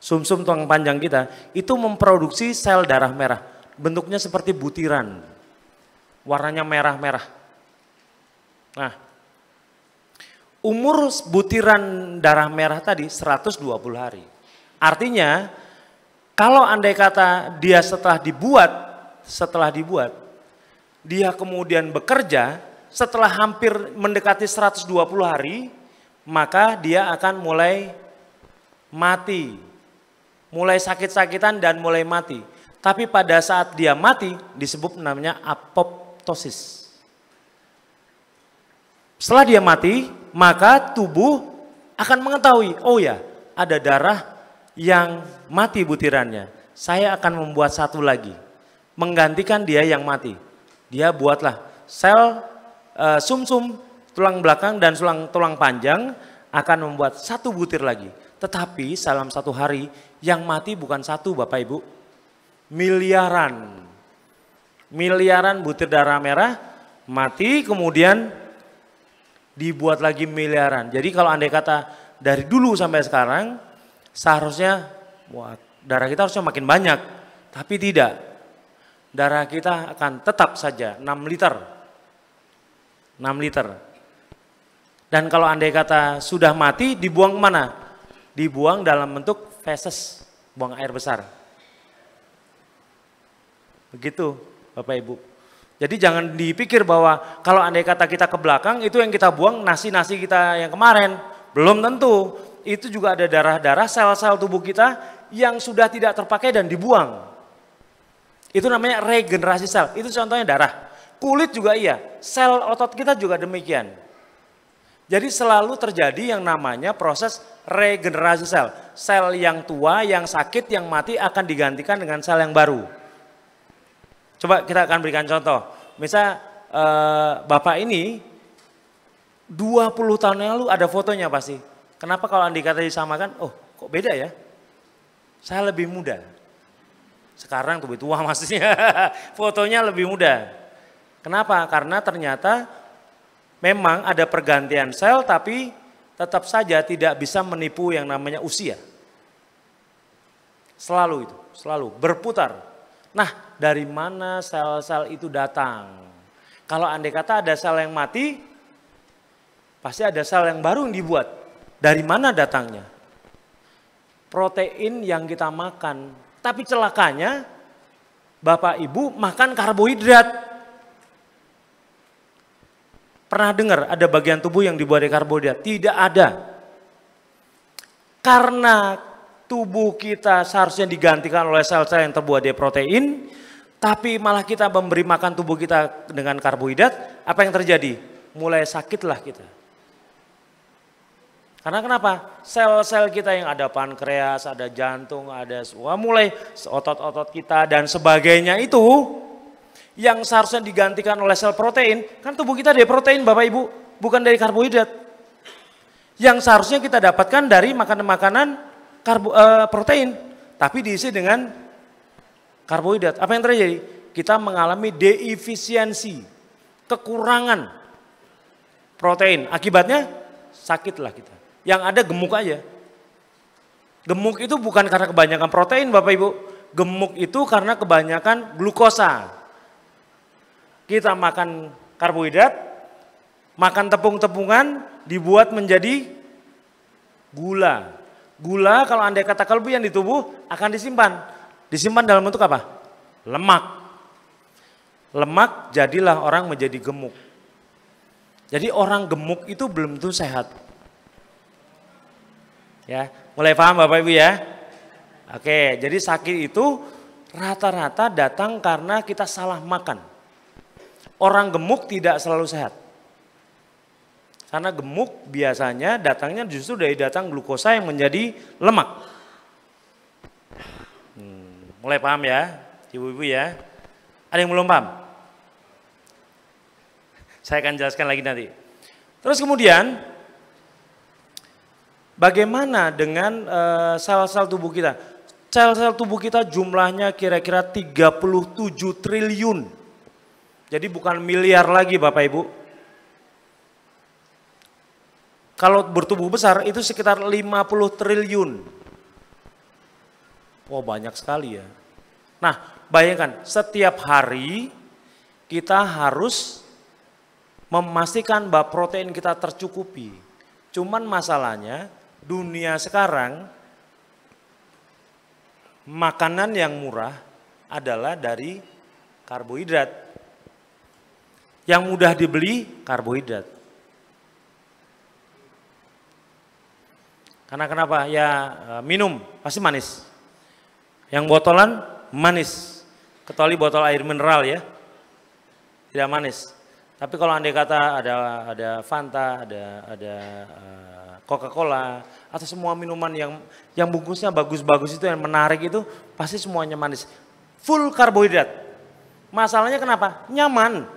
C: sumsum tulang panjang kita itu memproduksi sel darah merah. Bentuknya seperti butiran, warnanya merah-merah. Nah, umur butiran darah merah tadi 120 hari. Artinya kalau andai kata dia setelah dibuat, dia kemudian bekerja, setelah hampir mendekati 120 hari, maka dia akan mulai mati. Mulai sakit-sakitan dan mulai mati. Tapi pada saat dia mati, disebut namanya apoptosis. Setelah dia mati, maka tubuh akan mengetahui, oh ya, ada darah yang mati butirannya. Saya akan membuat satu lagi, menggantikan dia yang mati. Dia buatlah sel sumsum tulang belakang dan tulang panjang akan membuat satu butir lagi. Tetapi dalam satu hari yang mati bukan satu Bapak Ibu, miliaran. Miliaran butir darah merah mati, kemudian dibuat lagi miliaran. Jadi kalau andai kata dari dulu sampai sekarang seharusnya darah kita harusnya makin banyak, tapi tidak. Darah kita akan tetap saja 6 liter. 6 liter. Dan kalau andai kata sudah mati, dibuang kemana? Dibuang dalam bentuk feses, buang air besar. Begitu Bapak Ibu. Jadi jangan dipikir bahwa kalau andai kata kita ke belakang, itu yang kita buang nasi-nasi kita yang kemarin. Belum tentu. Itu juga ada darah-darah sel-sel tubuh kita yang sudah tidak terpakai dan dibuang. Itu namanya regenerasi sel, itu contohnya darah. Kulit juga iya, sel otot kita juga demikian. Jadi selalu terjadi yang namanya proses regenerasi sel. Sel yang tua, yang sakit, yang mati akan digantikan dengan sel yang baru. Coba kita akan berikan contoh. Misal Bapak ini 20 tahun yang lalu ada fotonya pasti. Kenapa kalau andai kata disamakan, oh kok beda ya? Saya lebih muda. Sekarang lebih tua maksudnya, fotonya lebih muda. Kenapa? Karena ternyata memang ada pergantian sel tapi tetap saja tidak bisa menipu yang namanya usia. Selalu itu, selalu berputar. Nah, dari mana sel-sel itu datang? Kalau andai kata ada sel yang mati, pasti ada sel yang baru yang dibuat. Dari mana datangnya? Protein yang kita makan. Tapi celakanya Bapak Ibu makan karbohidrat. Pernah dengar ada bagian tubuh yang dibuat dari karbohidrat? Tidak ada. Karena tubuh kita seharusnya digantikan oleh sel-sel yang terbuat dari protein, tapi malah kita memberi makan tubuh kita dengan karbohidrat, apa yang terjadi? Mulai sakitlah kita. Karena kenapa? Sel-sel kita yang ada pankreas, ada jantung, ada mulai otot-otot kita dan sebagainya itu yang seharusnya digantikan oleh sel protein. Kan tubuh kita dari protein Bapak Ibu, bukan dari karbohidrat. Yang seharusnya kita dapatkan dari makanan-makanan protein, tapi diisi dengan karbohidrat. Apa yang terjadi? Kita mengalami deefisiensi, kekurangan protein. Akibatnya sakitlah kita. Yang ada gemuk aja. Gemuk itu bukan karena kebanyakan protein Bapak Ibu. Gemuk itu karena kebanyakan glukosa. Kita makan karbohidrat, makan tepung-tepungan, dibuat menjadi gula. Gula kalau andai kata kelebihan di tubuh akan disimpan. Disimpan dalam bentuk apa? Lemak. Lemak jadilah orang menjadi gemuk. Jadi orang gemuk itu belum tentu sehat. Ya, mulai paham Bapak Ibu ya? Oke, jadi sakit itu rata-rata datang karena kita salah makan. Orang gemuk tidak selalu sehat. Karena gemuk biasanya datangnya justru dari datang glukosa yang menjadi lemak. Mulai paham ya, ibu-ibu ya? Ada yang belum paham? Saya akan jelaskan lagi nanti. Terus kemudian, bagaimana dengan sel-sel tubuh kita? Sel-sel tubuh kita jumlahnya kira-kira 37 triliun. Jadi bukan miliar lagi Bapak Ibu. Kalau bertubuh besar itu sekitar 50 triliun. Wah, banyak sekali ya. Nah, bayangkan setiap hari kita harus memastikan bahwa protein kita tercukupi. Cuman masalahnya dunia sekarang makanan yang murah adalah dari karbohidrat. Yang mudah dibeli karbohidrat. Karena kenapa? Ya minum pasti manis. Yang botolan manis. Kecuali botol air mineral ya. Tidak manis. Tapi kalau andai kata ada Fanta, ada Coca-Cola atau semua minuman yang bungkusnya bagus-bagus itu yang menarik itu pasti semuanya manis. Full karbohidrat. Masalahnya kenapa? Nyaman.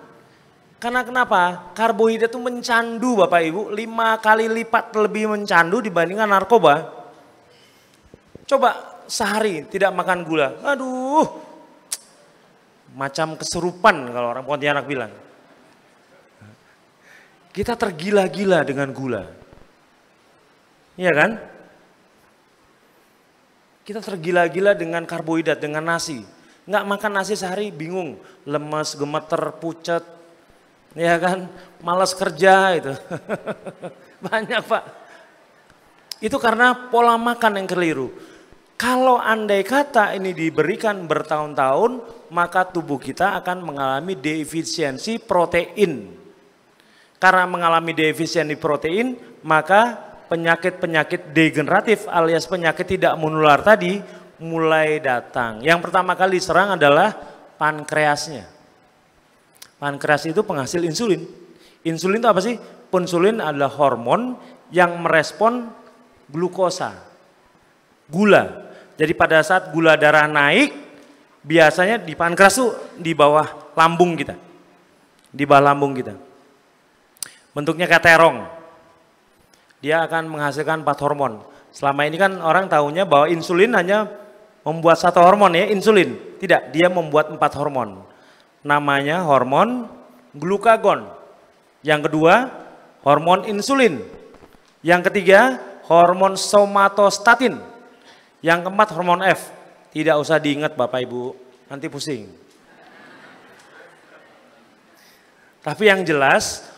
C: Karena kenapa? Karbohidrat itu mencandu Bapak Ibu, 5 kali lipat lebih mencandu dibandingkan narkoba. Coba sehari tidak makan gula, aduh, macam kesurupan kalau orang Pontianak bilang. Kita tergila-gila dengan gula. Iya kan? Kita tergila-gila dengan karbohidrat, dengan nasi. Nggak makan nasi sehari bingung, lemes, gemeter, pucet. Ya kan, malas kerja itu. Banyak Pak. Itu karena pola makan yang keliru. Kalau andai kata ini diberikan bertahun-tahun, maka tubuh kita akan mengalami defisiensi protein. Karena mengalami defisiensi protein, maka penyakit-penyakit degeneratif alias penyakit tidak menular tadi mulai datang. Yang pertama kali diserang adalah pankreasnya. Pankreas itu penghasil insulin. Insulin itu apa sih? Insulin adalah hormon yang merespon glukosa, gula. Jadi pada saat gula darah naik, biasanya di pankreas tuh di bawah lambung kita. Di bawah lambung kita. Bentuknya kayak terong. Dia akan menghasilkan 4 hormon. Selama ini kan orang tahunya bahwa insulin hanya membuat 1 hormon ya, insulin. Tidak, dia membuat 4 hormon. Namanya hormon glukagon. Yang kedua, hormon insulin. Yang ketiga, hormon somatostatin. Yang keempat, hormon F. Tidak usah diingat Bapak Ibu, nanti pusing. Tapi yang jelas,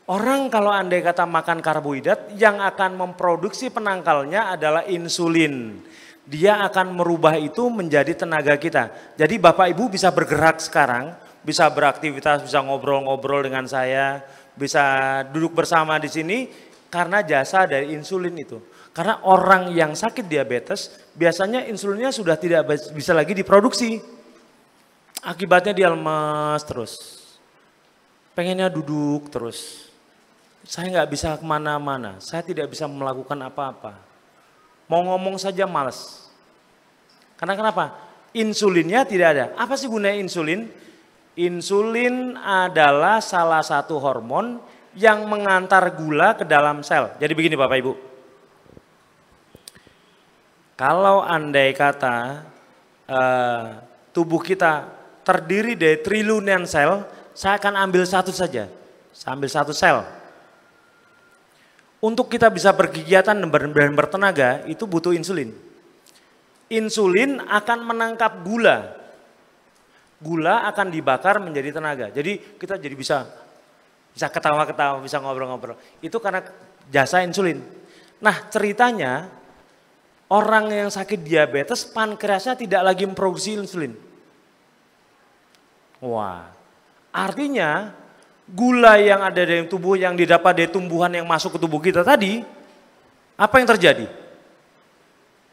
C: orang kalau andai kata makan karbohidrat, yang akan memproduksi penangkalnya adalah insulin. Dia akan merubah itu menjadi tenaga kita. Jadi Bapak Ibu bisa bergerak sekarang, bisa beraktivitas, bisa ngobrol-ngobrol dengan saya, bisa duduk bersama di sini karena jasa dari insulin itu. Karena orang yang sakit diabetes biasanya insulinnya sudah tidak bisa lagi diproduksi. Akibatnya dia lemas terus. Pengennya duduk terus. Saya nggak bisa kemana-mana, saya tidak bisa melakukan apa-apa. Mau ngomong saja malas. Karena kenapa? Insulinnya tidak ada. Apa sih gunanya insulin? Insulin adalah salah satu hormon yang mengantar gula ke dalam sel. Jadi begini Bapak Ibu. Kalau andai kata tubuh kita terdiri dari triliunan sel, saya akan ambil satu saja. Saya ambil satu sel. Untuk kita bisa berkegiatan dan bertenaga itu butuh insulin. Insulin akan menangkap gula. Gula akan dibakar menjadi tenaga. Jadi kita jadi bisa ketawa-ketawa, bisa ngobrol-ngobrol. Itu karena jasa insulin. Nah ceritanya orang yang sakit diabetes pankreasnya tidak lagi memproduksi insulin. Wah, artinya gula yang ada di tubuh yang didapat dari tumbuhan yang masuk ke tubuh kita tadi, apa yang terjadi?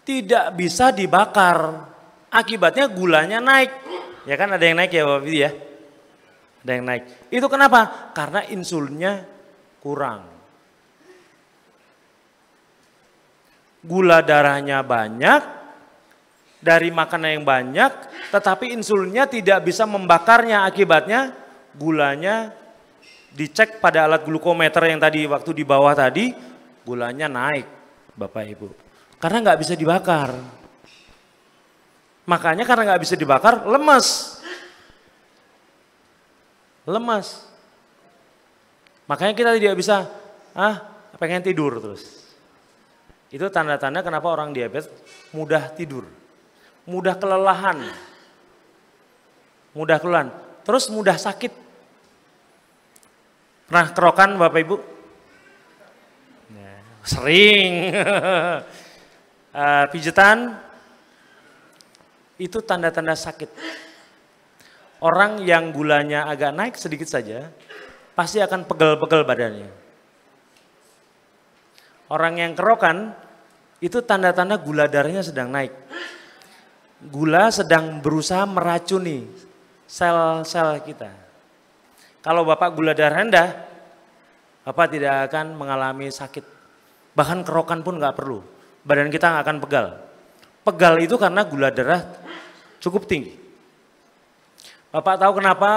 C: Tidak bisa dibakar. Akibatnya gulanya naik. Ya kan ada yang naik ya Bapak Ibu ya? Ada yang naik. Itu kenapa? Karena insulinnya kurang. Gula darahnya banyak, dari makanan yang banyak, tetapi insulinnya tidak bisa membakarnya. Akibatnya gulanya dicek pada alat glukometer yang tadi waktu di bawah tadi, gulanya naik Bapak Ibu. Karena nggak bisa dibakar. Makanya karena nggak bisa dibakar, lemes. lemas. Makanya kita tidak bisa, pengen tidur terus. Itu tanda-tanda kenapa orang diabetes mudah tidur, mudah kelelahan, terus mudah sakit. Pernah kerokan Bapak Ibu? Sering. Pijetan, itu tanda-tanda sakit. Orang yang gulanya agak naik sedikit saja, pasti akan pegel-pegel badannya. Orang yang kerokan, itu tanda-tanda gula darahnya sedang naik. Gula sedang berusaha meracuni sel-sel kita. Kalau Bapak gula darah rendah, Bapak tidak akan mengalami sakit. Bahkan kerokan pun nggak perlu. Badan kita nggak akan pegal. Pegal itu karena gula darah cukup tinggi. Bapak tahu kenapa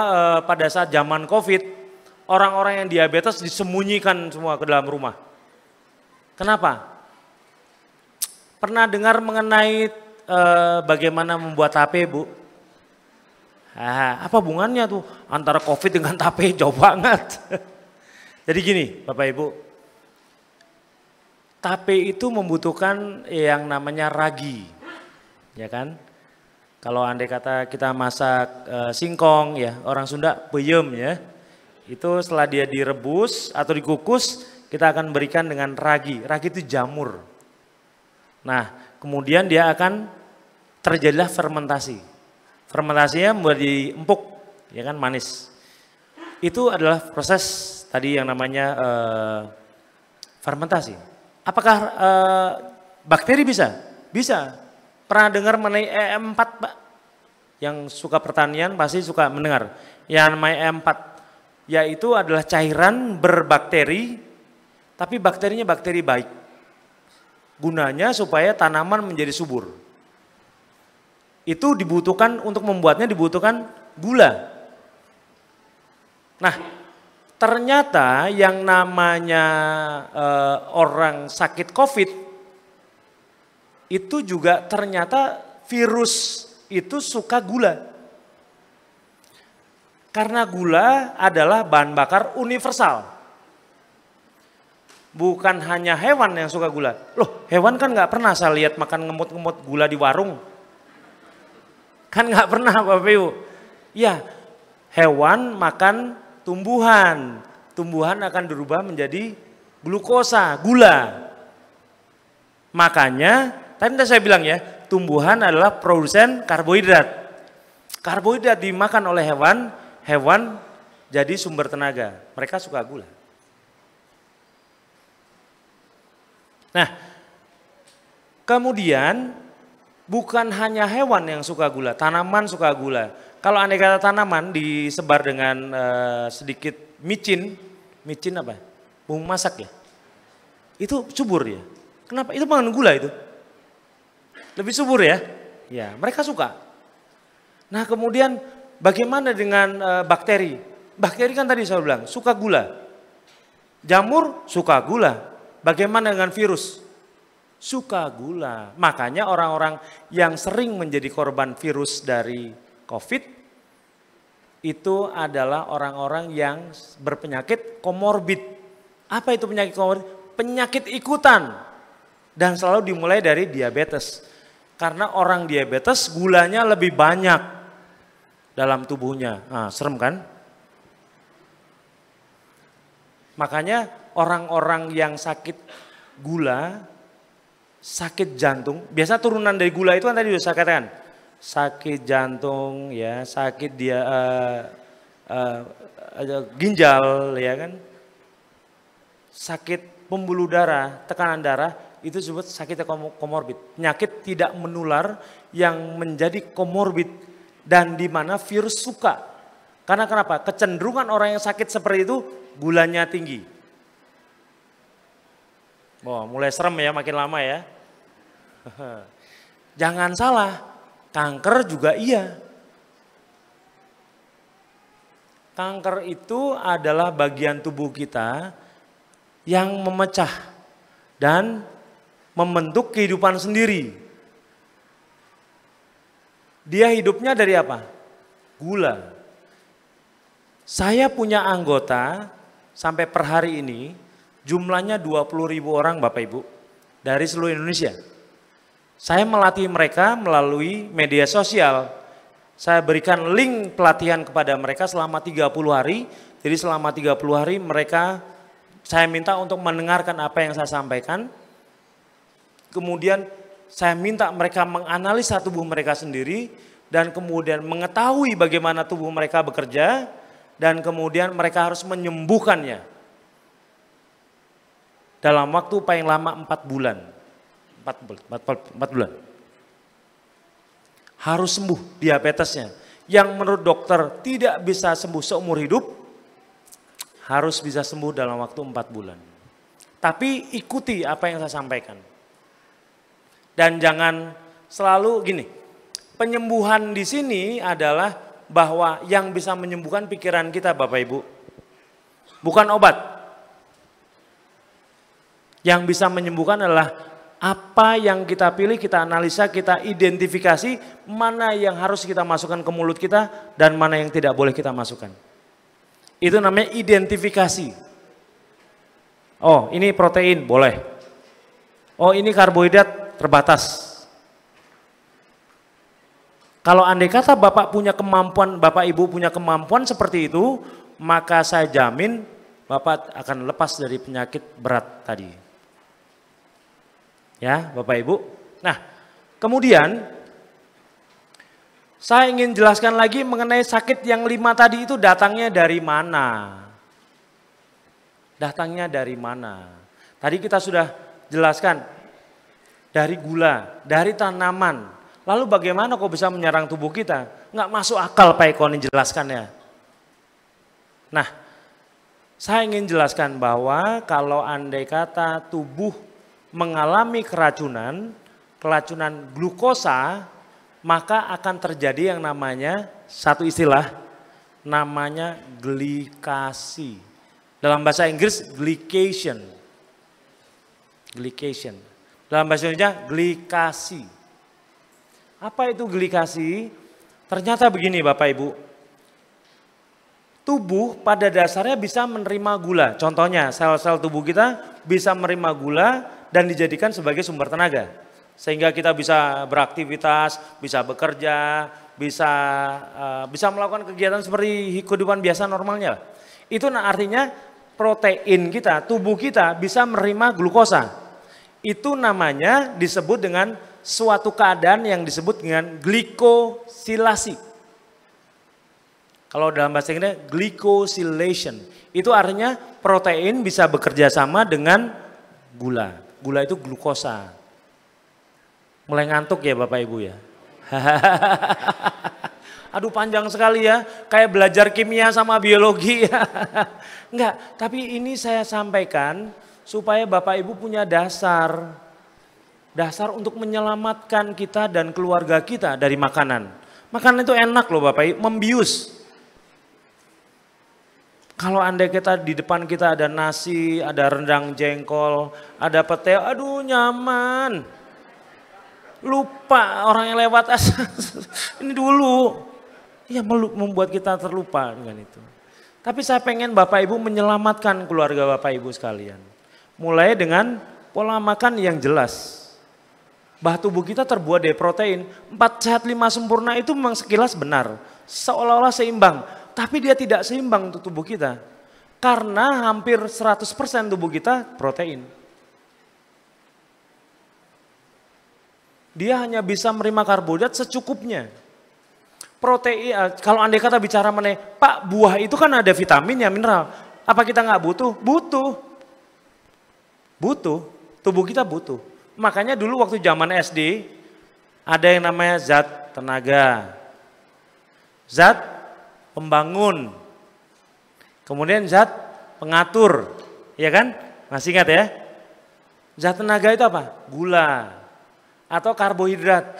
C: pada saat zaman COVID, orang-orang yang diabetes disembunyikan semua ke dalam rumah? Kenapa? Pernah dengar mengenai bagaimana membuat tape, Bu? Apa hubungannya tuh antara COVID dengan tape? Jauh banget. Jadi gini, Bapak Ibu, tape itu membutuhkan yang namanya ragi, ya kan? Kalau andai kata kita masak singkong, ya orang Sunda peyem ya, itu setelah dia direbus atau dikukus, kita akan berikan dengan ragi. Ragi itu jamur. Nah, kemudian dia akan terjadilah fermentasi. Fermentasinya menjadi empuk, ya kan, manis. Itu adalah proses tadi yang namanya fermentasi. Apakah bakteri bisa? Bisa. Pernah dengar mengenai E4, Pak? Yang suka pertanian pasti suka mendengar. Yang namanya E4, yaitu adalah cairan berbakteri, tapi bakterinya bakteri baik. Gunanya supaya tanaman menjadi subur. Itu dibutuhkan, untuk membuatnya dibutuhkan gula. Nah, ternyata yang namanya orang sakit COVID, itu juga ternyata virus itu suka gula. Karena gula adalah bahan bakar universal. Bukan hanya hewan yang suka gula. Loh, hewan kan nggak pernah saya lihat makan ngemut-ngemut gula di warung. Kan nggak pernah Bapak Ibu. Ya, hewan makan tumbuhan. Tumbuhan akan berubah menjadi glukosa, gula. Makanya tadi saya bilang ya, tumbuhan adalah produsen karbohidrat. Karbohidrat dimakan oleh hewan, hewan jadi sumber tenaga. Mereka suka gula. Nah, kemudian bukan hanya hewan yang suka gula, tanaman suka gula. Kalau andai kata tanaman disebar dengan sedikit micin apa? Bumbu masak ya? Itu subur ya. Kenapa? Itu mengandung gula itu. Lebih subur ya? Ya, mereka suka. Nah, kemudian bagaimana dengan bakteri? Bakteri kan tadi saya bilang suka gula. Jamur suka gula. Bagaimana dengan virus? Suka gula. Makanya orang-orang yang sering menjadi korban virus dari COVID itu adalah orang-orang yang berpenyakit komorbid. Apa itu penyakit komorbid? Penyakit ikutan. Dan selalu dimulai dari diabetes. Karena orang diabetes gulanya lebih banyak dalam tubuhnya. Nah, serem kan? Makanya orang-orang yang sakit gula, sakit jantung, biasa turunan dari gula itu kan tadi sudah saya katakan. Sakit jantung, ya, sakit dia ginjal, ya kan? Sakit pembuluh darah, tekanan darah, itu disebut sakit komorbid. Penyakit tidak menular yang menjadi komorbid dan di mana virus suka. Karena kenapa? Kecenderungan orang yang sakit seperti itu gulanya tinggi. Wah, mulai serem ya makin lama ya. Jangan salah, kanker juga iya. Kanker itu adalah bagian tubuh kita yang memecah dan membentuk kehidupan sendiri. Dia hidupnya dari apa? Gula. Saya punya anggota sampai per hari ini jumlahnya 20.000 orang Bapak Ibu dari seluruh Indonesia. Saya melatih mereka melalui media sosial. Saya berikan link pelatihan kepada mereka selama 30 hari. Jadi selama 30 hari mereka saya minta untuk mendengarkan apa yang saya sampaikan. Kemudian saya minta mereka menganalisa tubuh mereka sendiri dan kemudian mengetahui bagaimana tubuh mereka bekerja dan kemudian mereka harus menyembuhkannya. Dalam waktu paling lama 4 bulan. 4 bulan. Harus sembuh diabetesnya. Yang menurut dokter tidak bisa sembuh seumur hidup, harus bisa sembuh dalam waktu 4 bulan. Tapi ikuti apa yang saya sampaikan. Dan jangan selalu gini, penyembuhan di sini adalah bahwa yang bisa menyembuhkan pikiran kita Bapak Ibu. Bukan obat. Yang bisa menyembuhkan adalah apa yang kita pilih, kita analisa, kita identifikasi mana yang harus kita masukkan ke mulut kita dan mana yang tidak boleh kita masukkan. Itu namanya identifikasi. Oh ini protein, boleh. Oh ini karbohidrat, terbatas. Kalau andai kata Bapak punya kemampuan, Bapak Ibu punya kemampuan seperti itu, maka saya jamin Bapak akan lepas dari penyakit berat tadi. Ya Bapak Ibu. Nah kemudian saya ingin jelaskan lagi mengenai sakit yang 5 tadi itu datangnya dari mana. Datangnya dari mana. Tadi kita sudah jelaskan dari gula, dari tanaman. Lalu bagaimana kok bisa menyerang tubuh kita? Nggak masuk akal Pak Eko ini jelaskannya. Nah saya ingin jelaskan bahwa kalau andai kata tubuh mengalami keracunan glukosa, maka akan terjadi yang namanya satu istilah namanya glikasi. Dalam bahasa Inggris glycation. Dalam bahasa Indonesia glikasi. Apa itu glikasi? Ternyata begini Bapak Ibu. Tubuh pada dasarnya bisa menerima gula. Contohnya sel-sel tubuh kita bisa menerima gula dan dijadikan sebagai sumber tenaga. Sehingga kita bisa beraktivitas, bisa bekerja, bisa melakukan kegiatan seperti kehidupan biasa normalnya. Itu artinya protein kita, tubuh kita bisa menerima glukosa. Itu namanya disebut dengan suatu keadaan yang disebut dengan glikosilasi. Kalau dalam bahasa Inggris glycosylation. Itu artinya protein bisa bekerja sama dengan gula. Gula itu glukosa. Mulai ngantuk ya Bapak Ibu ya. Aduh panjang sekali ya, kayak belajar kimia sama biologi ya. Enggak, tapi ini saya sampaikan supaya Bapak Ibu punya dasar untuk menyelamatkan kita dan keluarga kita dari makanan. Makanan itu enak loh Bapak Ibu, membius. Kalau andai kita di depan kita ada nasi, ada rendang jengkol, ada pete, aduh nyaman. Lupa orang yang lewat, ini dulu. Ya membuat kita terlupa dengan itu. Tapi saya pengen Bapak Ibu menyelamatkan keluarga Bapak Ibu sekalian. Mulai dengan pola makan yang jelas. Bah tubuh kita terbuat dari protein. 4 sehat 5 sempurna itu memang sekilas benar. Seolah-olah seimbang. Tapi dia tidak seimbang untuk tubuh kita. Karena hampir 100% tubuh kita protein. Dia hanya bisa menerima karbohidrat secukupnya. Protein, kalau andai kata bicara mengenai, Pak buah itu kan ada vitamin ya mineral. Apa kita nggak butuh? Butuh. Tubuh kita butuh. Makanya dulu waktu zaman SD, ada yang namanya zat tenaga. Zat pembangun, kemudian zat pengatur, ya kan? Masih ingat ya? Zat tenaga itu apa? Gula atau karbohidrat.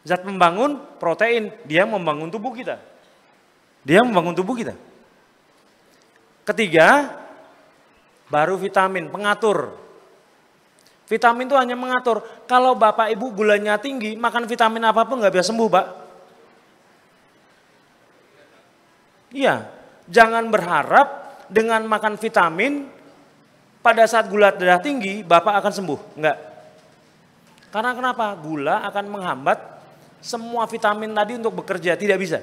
C: Zat pembangun, protein, dia membangun tubuh kita. Ketiga, baru vitamin, pengatur. Vitamin itu hanya mengatur. Kalau Bapak Ibu gulanya tinggi, makan vitamin apapun nggak bisa sembuh, Pak. Iya, Jangan berharap dengan makan vitamin pada saat gula darah tinggi Bapak akan sembuh. Enggak. Karena kenapa? Gula akan menghambat semua vitamin tadi untuk bekerja, tidak bisa.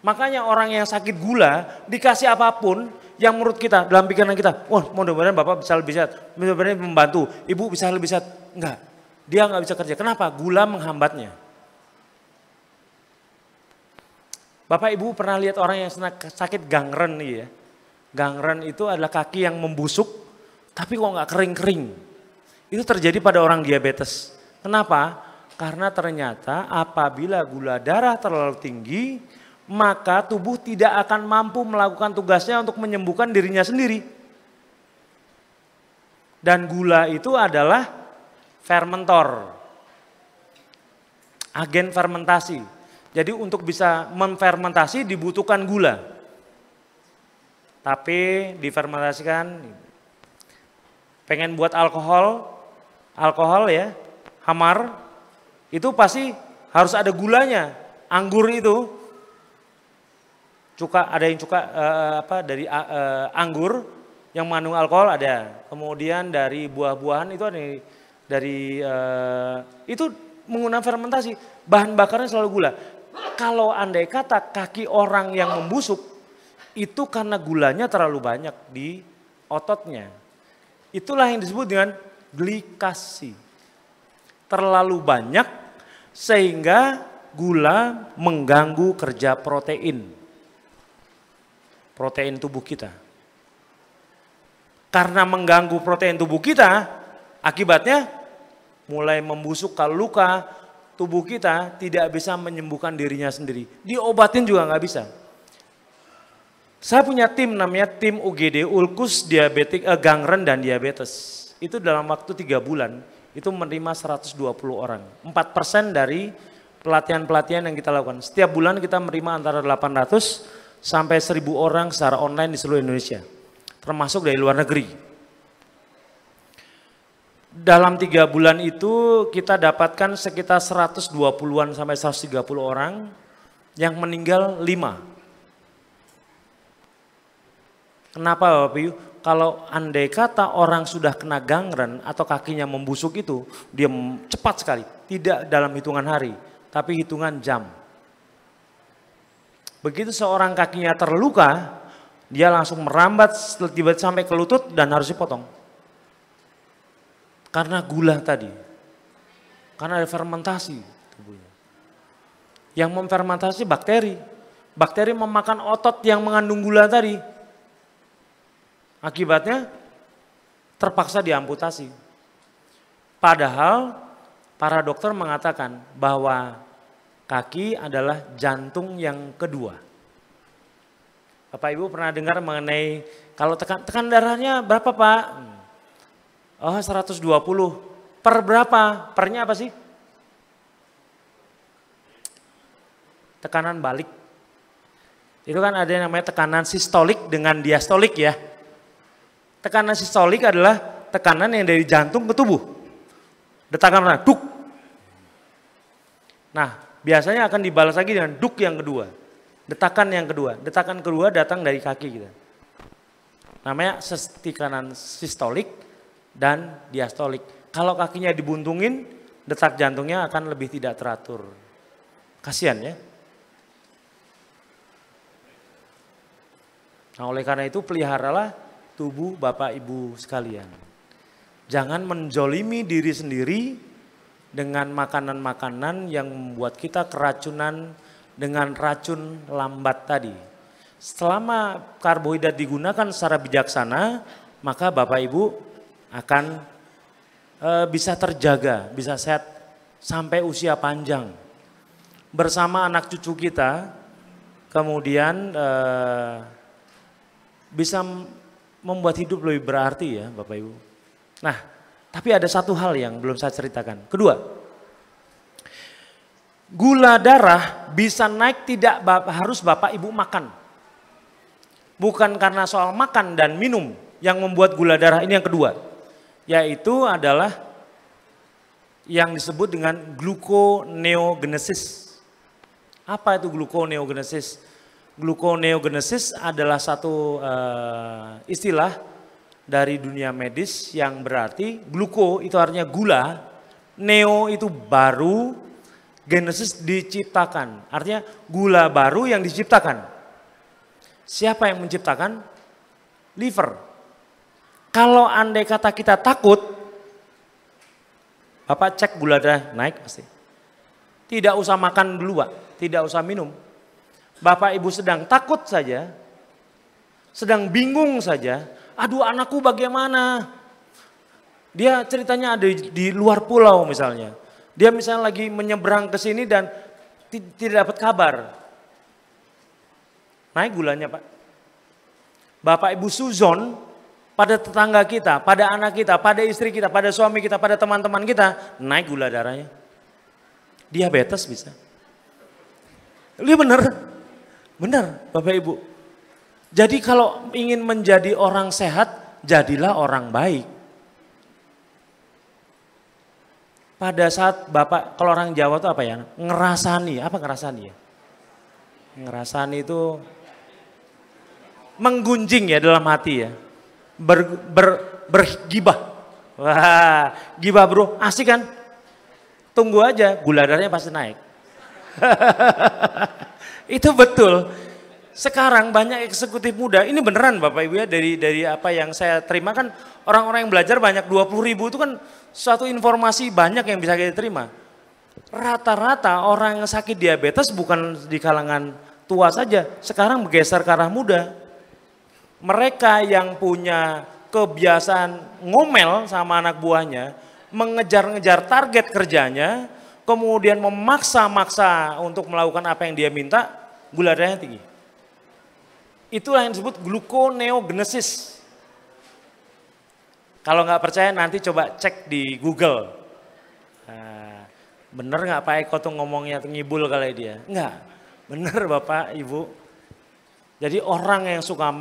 C: Makanya orang yang sakit gula dikasih apapun yang menurut kita, dalam pikiran kita, wah mudah-mudahan Bapak bisa lebih sehat, mudah-mudahan membantu, Ibu bisa lebih sehat. Enggak, dia nggak bisa kerja. Kenapa? Gula menghambatnya. Bapak Ibu pernah lihat orang yang sakit gangren nih ya. Gangren itu adalah kaki yang membusuk, tapi kok nggak kering-kering. Itu terjadi pada orang diabetes. Kenapa? Karena ternyata apabila gula darah terlalu tinggi, maka tubuh tidak akan mampu melakukan tugasnya untuk menyembuhkan dirinya sendiri. Dan gula itu adalah fermentor, agen fermentasi. Jadi untuk bisa memfermentasi dibutuhkan gula. Tapi difermentasikan, pengen buat alkohol ya, hamar, itu pasti harus ada gulanya. Anggur itu, ada yang dari anggur yang mengandung alkohol ada. Kemudian dari buah-buahan itu ada dari itu menggunakan fermentasi. Bahan bakarnya selalu gula. Kalau andai kata kaki orang yang membusuk itu karena gulanya terlalu banyak di ototnya. Itulah yang disebut dengan glikasi. Terlalu banyak sehingga gula mengganggu kerja protein tubuh kita. Karena mengganggu protein tubuh kita, akibatnya mulai membusuk kalau luka, tubuh kita tidak bisa menyembuhkan dirinya sendiri. Diobatin juga nggak bisa. Saya punya tim namanya tim UGD, Ulkus Diabetik, Gangren dan Diabetes. Itu dalam waktu 3 bulan, itu menerima 120 orang. 4% dari pelatihan-pelatihan yang kita lakukan. Setiap bulan kita menerima antara 800 sampai 1.000 orang secara online di seluruh Indonesia. Termasuk dari luar negeri. Dalam 3 bulan itu kita dapatkan sekitar 120-an sampai 130 orang yang meninggal 5. Kenapa Bapak Ibu? Kalau andai kata orang sudah kena gangren atau kakinya membusuk itu, dia cepat sekali. Tidak dalam hitungan hari, tapi hitungan jam. Begitu seorang kakinya terluka, dia langsung merambat tiba-tiba sampai ke lutut dan harus dipotong. Karena gula tadi. Karena ada fermentasi tubuhnya. Yang memfermentasi bakteri. Bakteri memakan otot yang mengandung gula tadi. Akibatnya terpaksa diamputasi. Padahal para dokter mengatakan bahwa kaki adalah jantung yang kedua. Bapak Ibu pernah dengar mengenai kalau tekan darahnya berapa Pak? Oh 120. Per berapa? Pernya apa sih? Tekanan balik. Itu kan ada yang namanya tekanan sistolik dengan diastolik ya. Tekanan sistolik adalah tekanan yang dari jantung ke tubuh. Detakan mana? Duk. Nah, biasanya akan dibalas lagi dengan duk yang kedua. Detakan yang kedua. Detakan kedua datang dari kaki kita. Namanya tekanan sistolik dan diastolik. Kalau kakinya dibuntungin, detak jantungnya akan lebih tidak teratur. Kasihan ya. Nah, oleh karena itu peliharalah tubuh Bapak Ibu sekalian. Jangan menjolimi diri sendiri dengan makanan-makanan yang membuat kita keracunan dengan racun lambat tadi. Selama karbohidrat digunakan secara bijaksana, maka Bapak Ibu akan bisa terjaga, bisa sehat sampai usia panjang. Bersama anak cucu kita, kemudian bisa membuat hidup lebih berarti ya Bapak Ibu. Nah, tapi ada satu hal yang belum saya ceritakan. Kedua, gula darah bisa naik tidak harus Bapak Ibu makan. Bukan karena soal makan dan minum yang membuat gula darah ini yang kedua. Yaitu adalah yang disebut dengan gluconeogenesis. Apa itu gluconeogenesis? Gluconeogenesis adalah satu istilah dari dunia medis yang berarti gluko itu artinya gula, neo itu baru, genesis diciptakan. Artinya gula baru yang diciptakan. Siapa yang menciptakan? Liver. Kalau andai kata kita takut, Bapak cek gula darah naik pasti. Tidak usah makan dulu Pak, tidak usah minum. Bapak Ibu sedang takut saja, sedang bingung saja, aduh anakku bagaimana? Dia ceritanya ada di luar pulau misalnya. Dia misalnya lagi menyeberang ke sini dan tidak dapat kabar. Naik gulanya Pak. Bapak Ibu suzon pada tetangga kita, pada anak kita, pada istri kita, pada suami kita, pada teman-teman kita, naik gula darahnya. Diabetes bisa. Ini benar Bapak Ibu. Jadi kalau ingin menjadi orang sehat, jadilah orang baik. Pada saat Bapak, kalau orang Jawa itu apa ya? Ngerasani, apa ngerasani ya? Ngerasani itu menggunjing ya dalam hati ya. Bergibah. Wah, gibah bro, asik kan? Tunggu aja, gula darahnya pasti naik. Itu betul. Sekarang banyak eksekutif muda, ini beneran Bapak Ibu ya, dari apa yang saya terima kan orang-orang yang belajar banyak 20.000 itu kan suatu informasi banyak yang bisa kita terima. Rata-rata orang yang sakit diabetes bukan di kalangan tua saja, sekarang bergeser ke arah muda. Mereka yang punya kebiasaan ngomel sama anak buahnya, mengejar-ngejar target kerjanya, kemudian memaksa-maksa untuk melakukan apa yang dia minta, gula darahnya tinggi. Itulah yang disebut gluconeogenesis. Kalau nggak percaya nanti coba cek di Google. Nah, bener nggak Pak Eko tuh ngomongnya ngibul kali dia? Enggak, bener Bapak Ibu. Jadi orang yang suka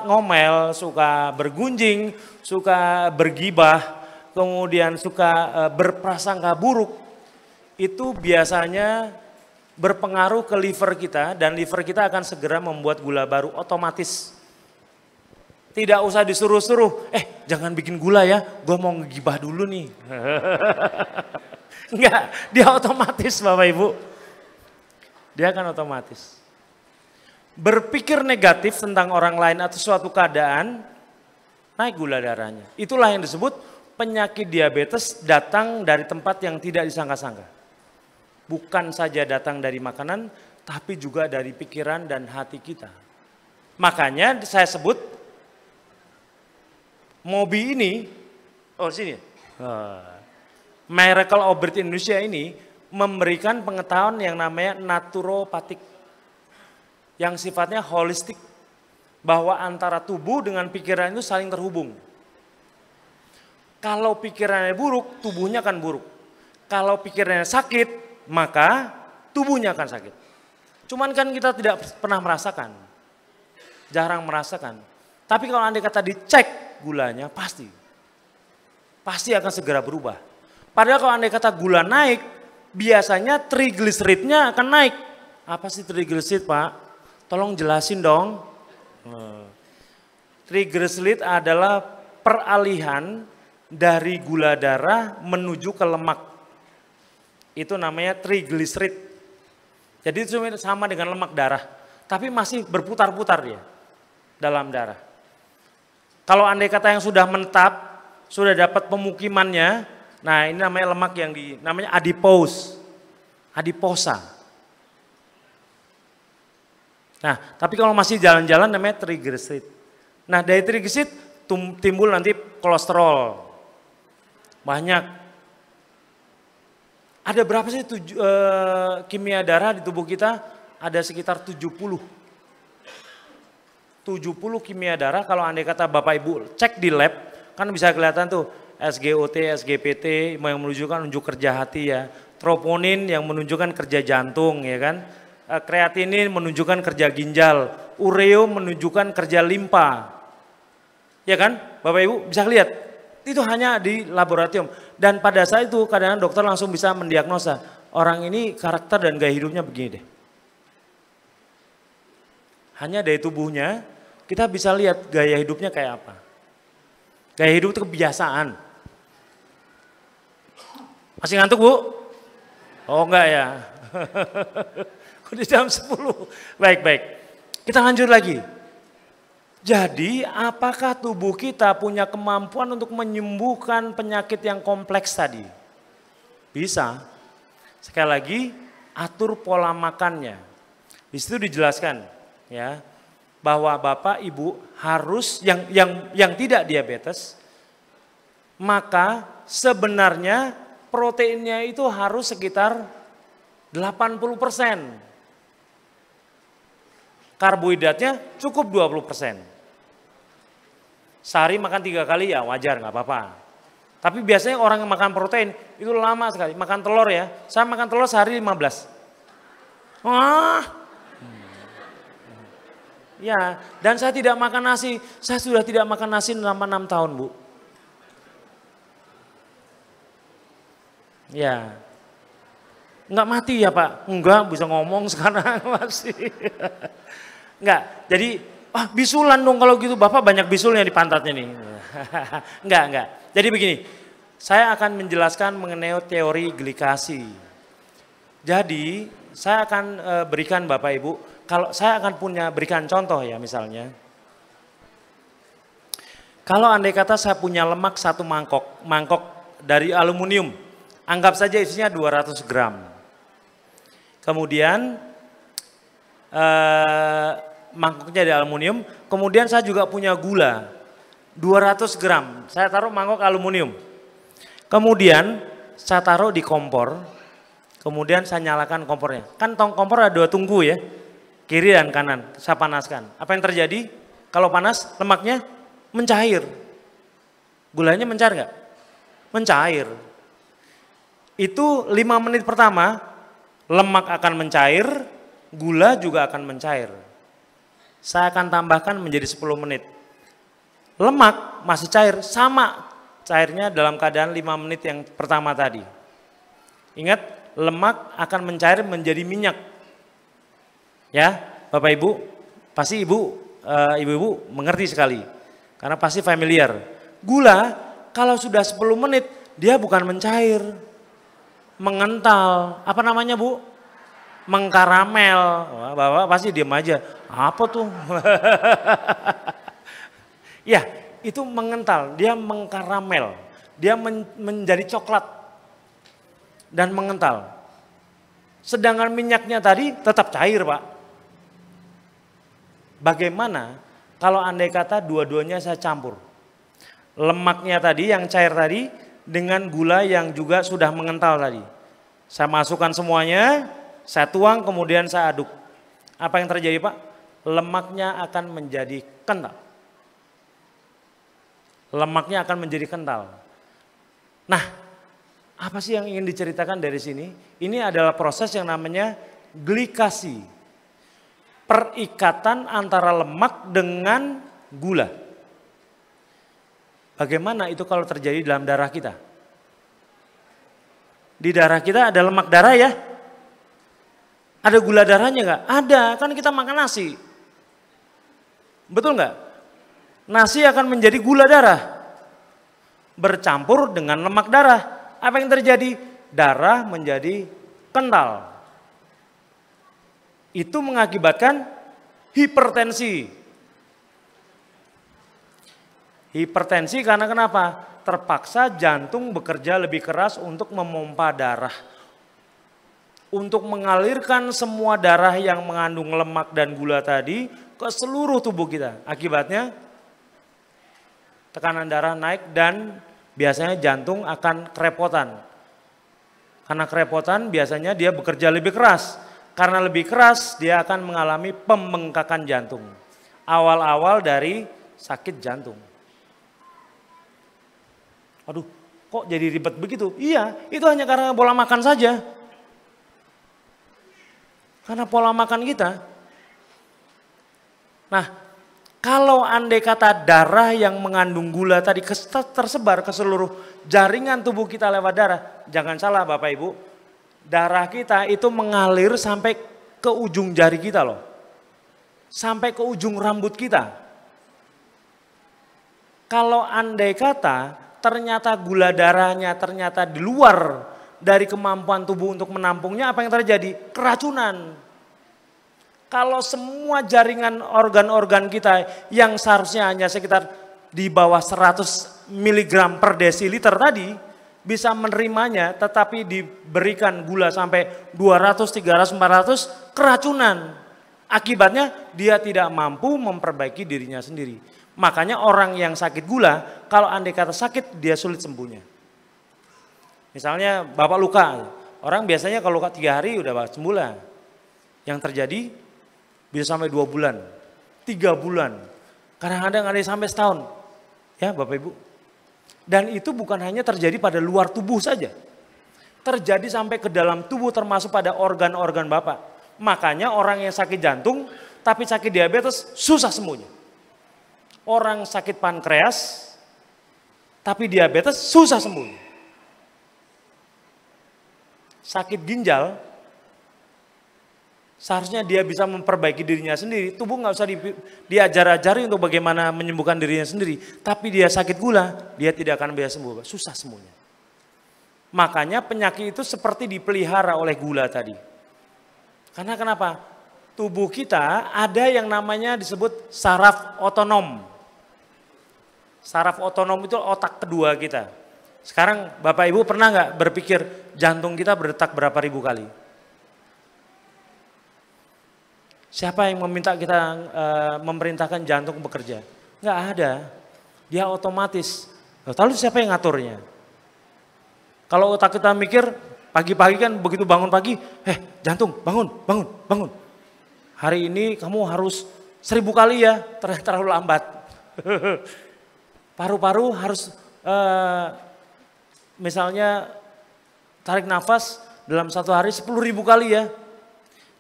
C: ngomel, suka bergunjing, suka bergibah, kemudian suka berprasangka buruk, itu biasanya berpengaruh ke liver kita dan liver kita akan segera membuat gula baru otomatis. Tidak usah disuruh-suruh, jangan bikin gula ya, gue mau ngegibah dulu nih. Enggak, dia otomatis Bapak Ibu. Dia akan otomatis. Berpikir negatif tentang orang lain atau suatu keadaan, naik gula darahnya. Itulah yang disebut penyakit diabetes datang dari tempat yang tidak disangka-sangka. Bukan saja datang dari makanan, tapi juga dari pikiran dan hati kita. Makanya saya sebut Mobi ini, sini, Miracle Obert Indonesia ini memberikan pengetahuan yang namanya naturopatik, yang sifatnya holistik, bahwa antara tubuh dengan pikiran itu saling terhubung. Kalau pikirannya buruk, tubuhnya akan buruk. Kalau pikirannya sakit, maka tubuhnya akan sakit. Cuman kan kita tidak pernah merasakan, jarang merasakan. Tapi kalau andai kata dicek gulanya, pasti akan segera berubah. Padahal kalau andai kata gula naik, biasanya trigliseridnya akan naik. Apa sih trigliserid Pak? Tolong jelasin dong. Trigliserid adalah peralihan dari gula darah menuju ke lemak. Itu namanya trigliserid. Jadi itu sama dengan lemak darah, tapi masih berputar-putar dia dalam darah. Kalau andai kata yang sudah menetap, sudah dapat pemukimannya, nah ini namanya lemak yang namanya adiposa. Nah, tapi kalau masih jalan-jalan namanya trigliserid. Nah, dari trigliserid timbul nanti kolesterol. Banyak. Ada berapa sih kimia darah di tubuh kita? Ada sekitar 70 kimia darah. Kalau andai kata Bapak Ibu cek di lab, kan bisa kelihatan tuh SGOT, SGPT yang menunjukkan unjuk kerja hati ya. Troponin yang menunjukkan kerja jantung ya kan. Kreatinin menunjukkan kerja ginjal. Ureo menunjukkan kerja limpa. Ya kan Bapak Ibu bisa lihat. Itu hanya di laboratorium. Dan pada saat itu kadang-kadang dokter langsung bisa mendiagnosa. Orang ini karakter dan gaya hidupnya begini deh. Hanya dari tubuhnya kita bisa lihat gaya hidupnya kayak apa. Gaya hidup itu kebiasaan. Masih ngantuk Bu? Oh enggak ya. Udah jam 10. Baik. Kita lanjut lagi. Jadi apakah tubuh kita punya kemampuan untuk menyembuhkan penyakit yang kompleks tadi? Bisa. Sekali lagi, atur pola makannya. Di situ dijelaskan ya bahwa Bapak Ibu harus yang tidak diabetes, maka sebenarnya proteinnya itu harus sekitar 80%. Karbohidratnya cukup 20%. Sehari makan 3 kali ya wajar, nggak apa-apa. Tapi biasanya orang yang makan protein itu lama sekali. Makan telur ya, saya makan telur sehari 15. Wah, ya, dan saya tidak makan nasi. Saya sudah tidak makan nasi selama 6 tahun Bu. Ya, nggak mati ya Pak? Enggak, bisa ngomong sekarang masih. Enggak, jadi bisulan dong kalau gitu, Bapak banyak bisulnya di pantatnya nih. Enggak. Jadi begini, saya akan menjelaskan mengenai teori glikasi. Jadi saya akan berikan Bapak Ibu, kalau saya akan berikan contoh ya misalnya. Kalau andai kata saya punya lemak satu mangkok dari aluminium, anggap saja isinya 200 gram. Kemudian mangkoknya dari aluminium, kemudian saya juga punya gula 200 gram, saya taruh mangkok aluminium. Kemudian saya taruh di kompor, kemudian saya nyalakan kompornya. Kan kompor ada 2 tungku ya, kiri dan kanan, saya panaskan. Apa yang terjadi? Kalau panas lemaknya mencair. Gulanya mencair nggak? Mencair. Itu 5 menit pertama lemak akan mencair, gula juga akan mencair. Saya akan tambahkan menjadi 10 menit. Lemak masih cair, sama cairnya dalam keadaan 5 menit yang pertama tadi. Ingat, lemak akan mencair menjadi minyak. Ya, Bapak Ibu, pasti ibu-ibu mengerti sekali. Karena pasti familiar. Gula kalau sudah 10 menit dia bukan mencair, mengental. Apa namanya Bu? Mengkaramel. Wah, Bapak pasti diam aja. Apa tuh? Ya, itu mengental, dia mengkaramel. Dia menjadi coklat dan mengental. Sedangkan minyaknya tadi tetap cair, Pak. Bagaimana kalau andai kata dua-duanya saya campur? Lemaknya tadi yang cair tadi dengan gula yang juga sudah mengental tadi. Saya masukkan semuanya, saya tuang kemudian saya aduk. Apa yang terjadi Pak? Lemaknya akan menjadi kental. Lemaknya akan menjadi kental. Nah, apa sih yang ingin diceritakan dari sini? Ini adalah proses yang namanya glikasi. Perikatan antara lemak dengan gula. Bagaimana itu kalau terjadi dalam darah kita? Di darah kita ada lemak darah ya? Ada gula darahnya nggak? Ada, kan kita makan nasi. Betul nggak? Nasi akan menjadi gula darah. Bercampur dengan lemak darah. Apa yang terjadi? Darah menjadi kental. Itu mengakibatkan hipertensi. Hipertensi karena kenapa? Terpaksa jantung bekerja lebih keras untuk memompa darah. Untuk mengalirkan semua darah yang mengandung lemak dan gula tadi ke seluruh tubuh kita. Akibatnya tekanan darah naik dan biasanya jantung akan kerepotan. Karena kerepotan biasanya dia bekerja lebih keras. Karena lebih keras dia akan mengalami pembengkakan jantung. Awal-awal dari sakit jantung. Aduh, kok jadi ribet begitu? Iya, itu hanya karena pola makan saja. Karena pola makan kita. Nah, kalau andai kata darah yang mengandung gula tadi tersebar ke seluruh jaringan tubuh kita lewat darah. Jangan salah Bapak Ibu, darah kita itu mengalir sampai ke ujung jari kita loh. sampai ke ujung rambut kita. Kalau andai kata ternyata gula darahnya ternyata di luar dari kemampuan tubuh untuk menampungnya, apa yang terjadi? Keracunan. Kalau semua jaringan organ-organ kita yang seharusnya hanya sekitar di bawah 100 mg per desiliter tadi bisa menerimanya, tetapi diberikan gula sampai 200, 300, 400, keracunan. Akibatnya dia tidak mampu memperbaiki dirinya sendiri. Makanya orang yang sakit gula, kalau andai kata sakit dia sulit sembuhnya. Misalnya Bapak luka, orang biasanya kalau luka 3 hari udah sembuh lah. Yang terjadi bisa sampai 2 bulan, 3 bulan, kadang-kadang ada yang sampai setahun. Ya Bapak Ibu. Dan itu bukan hanya terjadi pada luar tubuh saja. Terjadi sampai ke dalam tubuh termasuk pada organ-organ Bapak. Makanya orang yang sakit jantung tapi sakit diabetes susah sembuhnya. Orang sakit pankreas tapi diabetes susah sembuhnya. Sakit ginjal seharusnya dia bisa memperbaiki dirinya sendiri. Tubuh nggak usah diajar-ajari untuk bagaimana menyembuhkan dirinya sendiri. Tapi dia sakit gula, dia tidak akan bisa sembuh. Susah sembuhnya. Makanya penyakit itu seperti dipelihara oleh gula tadi. Karena kenapa? Tubuh kita ada yang namanya disebut saraf otonom. Saraf otonom itu otak kedua kita. Sekarang Bapak Ibu pernah nggak berpikir jantung kita berdetak berapa ribu kali? Siapa yang meminta kita memerintahkan jantung bekerja? Nggak ada. Dia otomatis. Lalu siapa yang ngaturnya? Kalau otak kita mikir, pagi-pagi kan begitu bangun pagi, jantung bangun. Hari ini kamu harus 1000 kali ya, terlalu lambat. Paru-paru harus misalnya tarik nafas dalam satu hari 10.000 kali ya.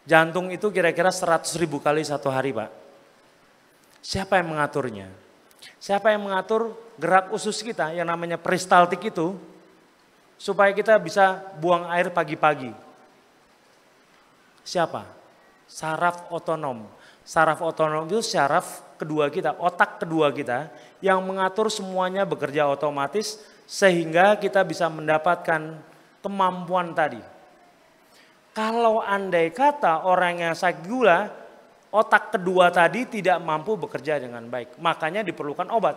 C: Jantung itu kira-kira 100.000 kali satu hari Pak. Siapa yang mengaturnya? Siapa yang mengatur gerak usus kita yang namanya peristaltik itu supaya kita bisa buang air pagi-pagi? Siapa? Saraf otonom. Saraf otonom itu saraf kedua kita, otak kedua kita yang mengatur semuanya bekerja otomatis sehingga kita bisa mendapatkan kemampuan tadi. Kalau andai kata orang yang sakit gula, otak kedua tadi tidak mampu bekerja dengan baik. Makanya diperlukan obat.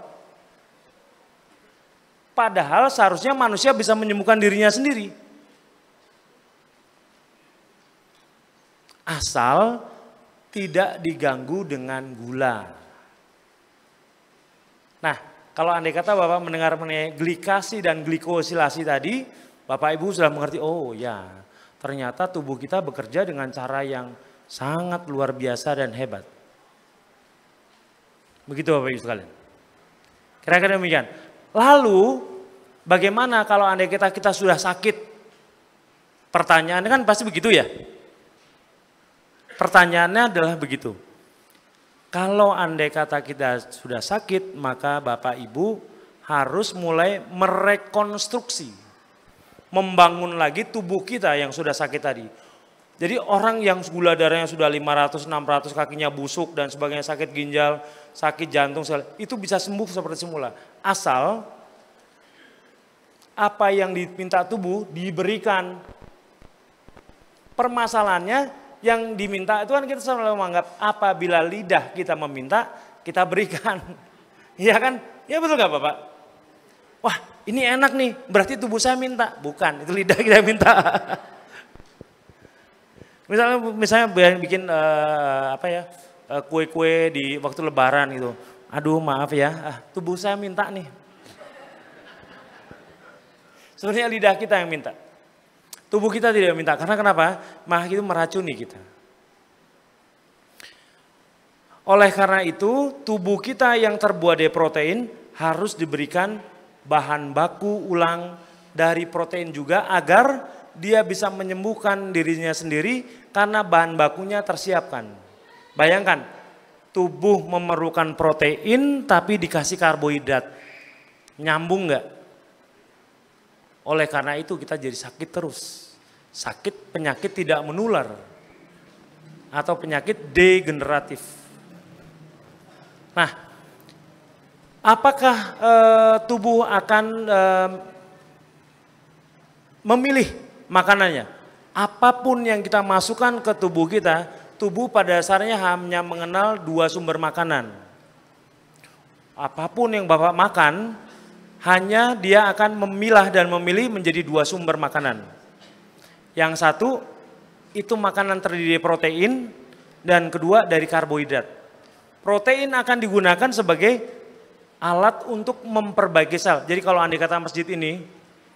C: Padahal seharusnya manusia bisa menyembuhkan dirinya sendiri. Asal tidak diganggu dengan gula. Nah, kalau andai kata Bapak mendengar mengenai glikasi dan glikosilasi tadi, Bapak Ibu sudah mengerti, oh ya. Ternyata tubuh kita bekerja dengan cara yang sangat luar biasa dan hebat. Begitu Bapak Ibu sekalian. Kira-kira demikian. Lalu bagaimana kalau andai kita sudah sakit? Pertanyaannya kan pasti begitu ya. Pertanyaannya adalah begitu. Kalau andai kata kita sudah sakit, maka Bapak Ibu harus mulai merekonstruksi. Membangun lagi tubuh kita yang sudah sakit tadi. Jadi orang yang gula darahnya sudah 500, 600, kakinya busuk dan sebagainya, sakit ginjal, sakit jantung, itu bisa sembuh seperti semula. Asal apa yang diminta tubuh diberikan. Permasalahannya yang diminta itu kan kita selalu menganggap apabila lidah kita meminta, kita berikan. Iya kan? Ya betul nggak Bapak? Wah ini enak nih, berarti tubuh saya minta. Bukan, itu lidah kita minta. Misalnya bikin kue-kue di waktu lebaran gitu. Aduh maaf ya, tubuh saya minta nih. Sebenarnya lidah kita yang minta. Tubuh kita tidak minta, karena kenapa? Mah itu meracuni kita. Oleh karena itu, tubuh kita yang terbuat dari protein harus diberikan bahan baku ulang dari protein juga agar dia bisa menyembuhkan dirinya sendiri karena bahan bakunya tersiapkan. Bayangkan, tubuh memerlukan protein tapi dikasih karbohidrat. Nyambung nggak? Oleh karena itu kita jadi sakit terus. Sakit penyakit tidak menular atau penyakit degeneratif. Nah, apakah tubuh akan memilih makanannya? Apapun yang kita masukkan ke tubuh kita, tubuh pada dasarnya hanya mengenal 2 sumber makanan. Apapun yang Bapak makan, hanya dia akan memilah dan memilih menjadi 2 sumber makanan. Yang satu, itu makanan terdiri dari protein, dan kedua dari karbohidrat. Protein akan digunakan sebagai alat untuk memperbaiki sel. Jadi kalau andai kata masjid ini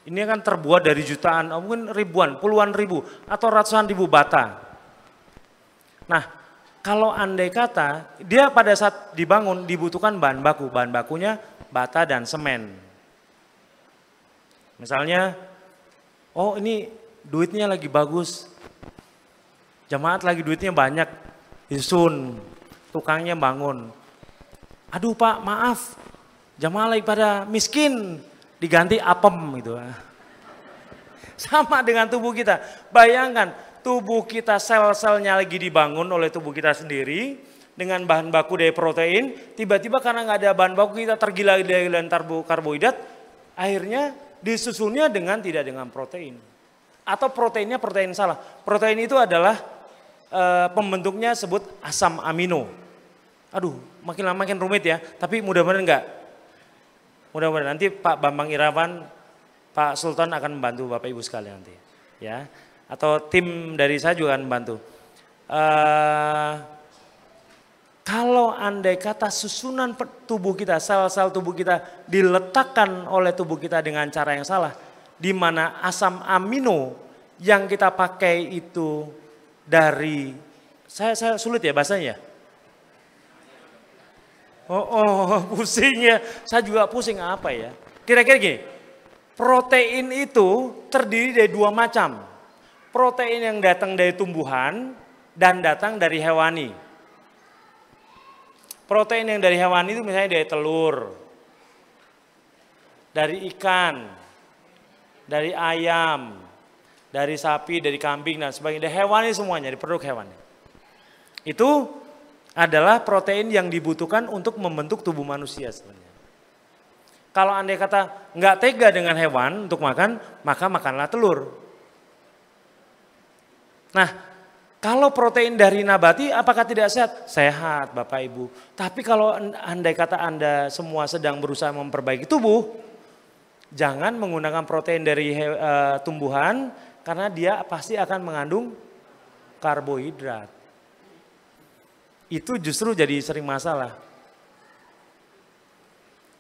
C: kan terbuat dari jutaan, mungkin ribuan, puluhan ribu, atau ratusan ribu bata. Nah, kalau andai kata, dia pada saat dibangun dibutuhkan bahan baku. Bahan bakunya bata dan semen. Misalnya, oh ini duitnya lagi bagus, jemaat lagi duitnya banyak, disusun, tukangnya bangun. Aduh Pak, maaf, jemaah lagi pada miskin, diganti apem gitu. Sama dengan tubuh kita. Bayangkan, tubuh kita sel-selnya lagi dibangun oleh tubuh kita sendiri dengan bahan baku dari protein, tiba-tiba karena nggak ada bahan baku kita tergila-gila karbohidrat, akhirnya disusunnya tidak dengan protein. Atau proteinnya protein salah. Protein itu adalah pembentuknya sebut asam amino. Aduh, makin lama makin rumit ya, tapi mudah-mudahan enggak. Mudah-mudahan nanti Pak Bambang Irawan, Pak Sultan akan membantu Bapak Ibu sekalian nanti. Ya, atau tim dari saya juga akan membantu. Kalau andai kata susunan tubuh kita, sel-sel tubuh kita diletakkan oleh tubuh kita dengan cara yang salah, di mana asam amino yang kita pakai itu dari, saya sulit ya bahasanya. Pusing ya, saya juga pusing apa ya. Kira-kira gini, protein itu terdiri dari 2 macam. Protein yang datang dari tumbuhan dan datang dari hewani. Protein yang dari hewan itu misalnya dari telur, dari ikan, dari ayam, dari sapi, dari kambing dan sebagainya. Dari hewani semuanya, dari produk hewani. Itu adalah protein yang dibutuhkan untuk membentuk tubuh manusia sebenarnya. Kalau andai kata nggak tega dengan hewan untuk makan, maka makanlah telur. Nah, kalau protein dari nabati apakah tidak sehat? Sehat Bapak Ibu. Tapi kalau andai kata Anda semua sedang berusaha memperbaiki tubuh, jangan menggunakan protein dari tumbuhan karena dia pasti akan mengandung karbohidrat. Itu justru jadi sering masalah.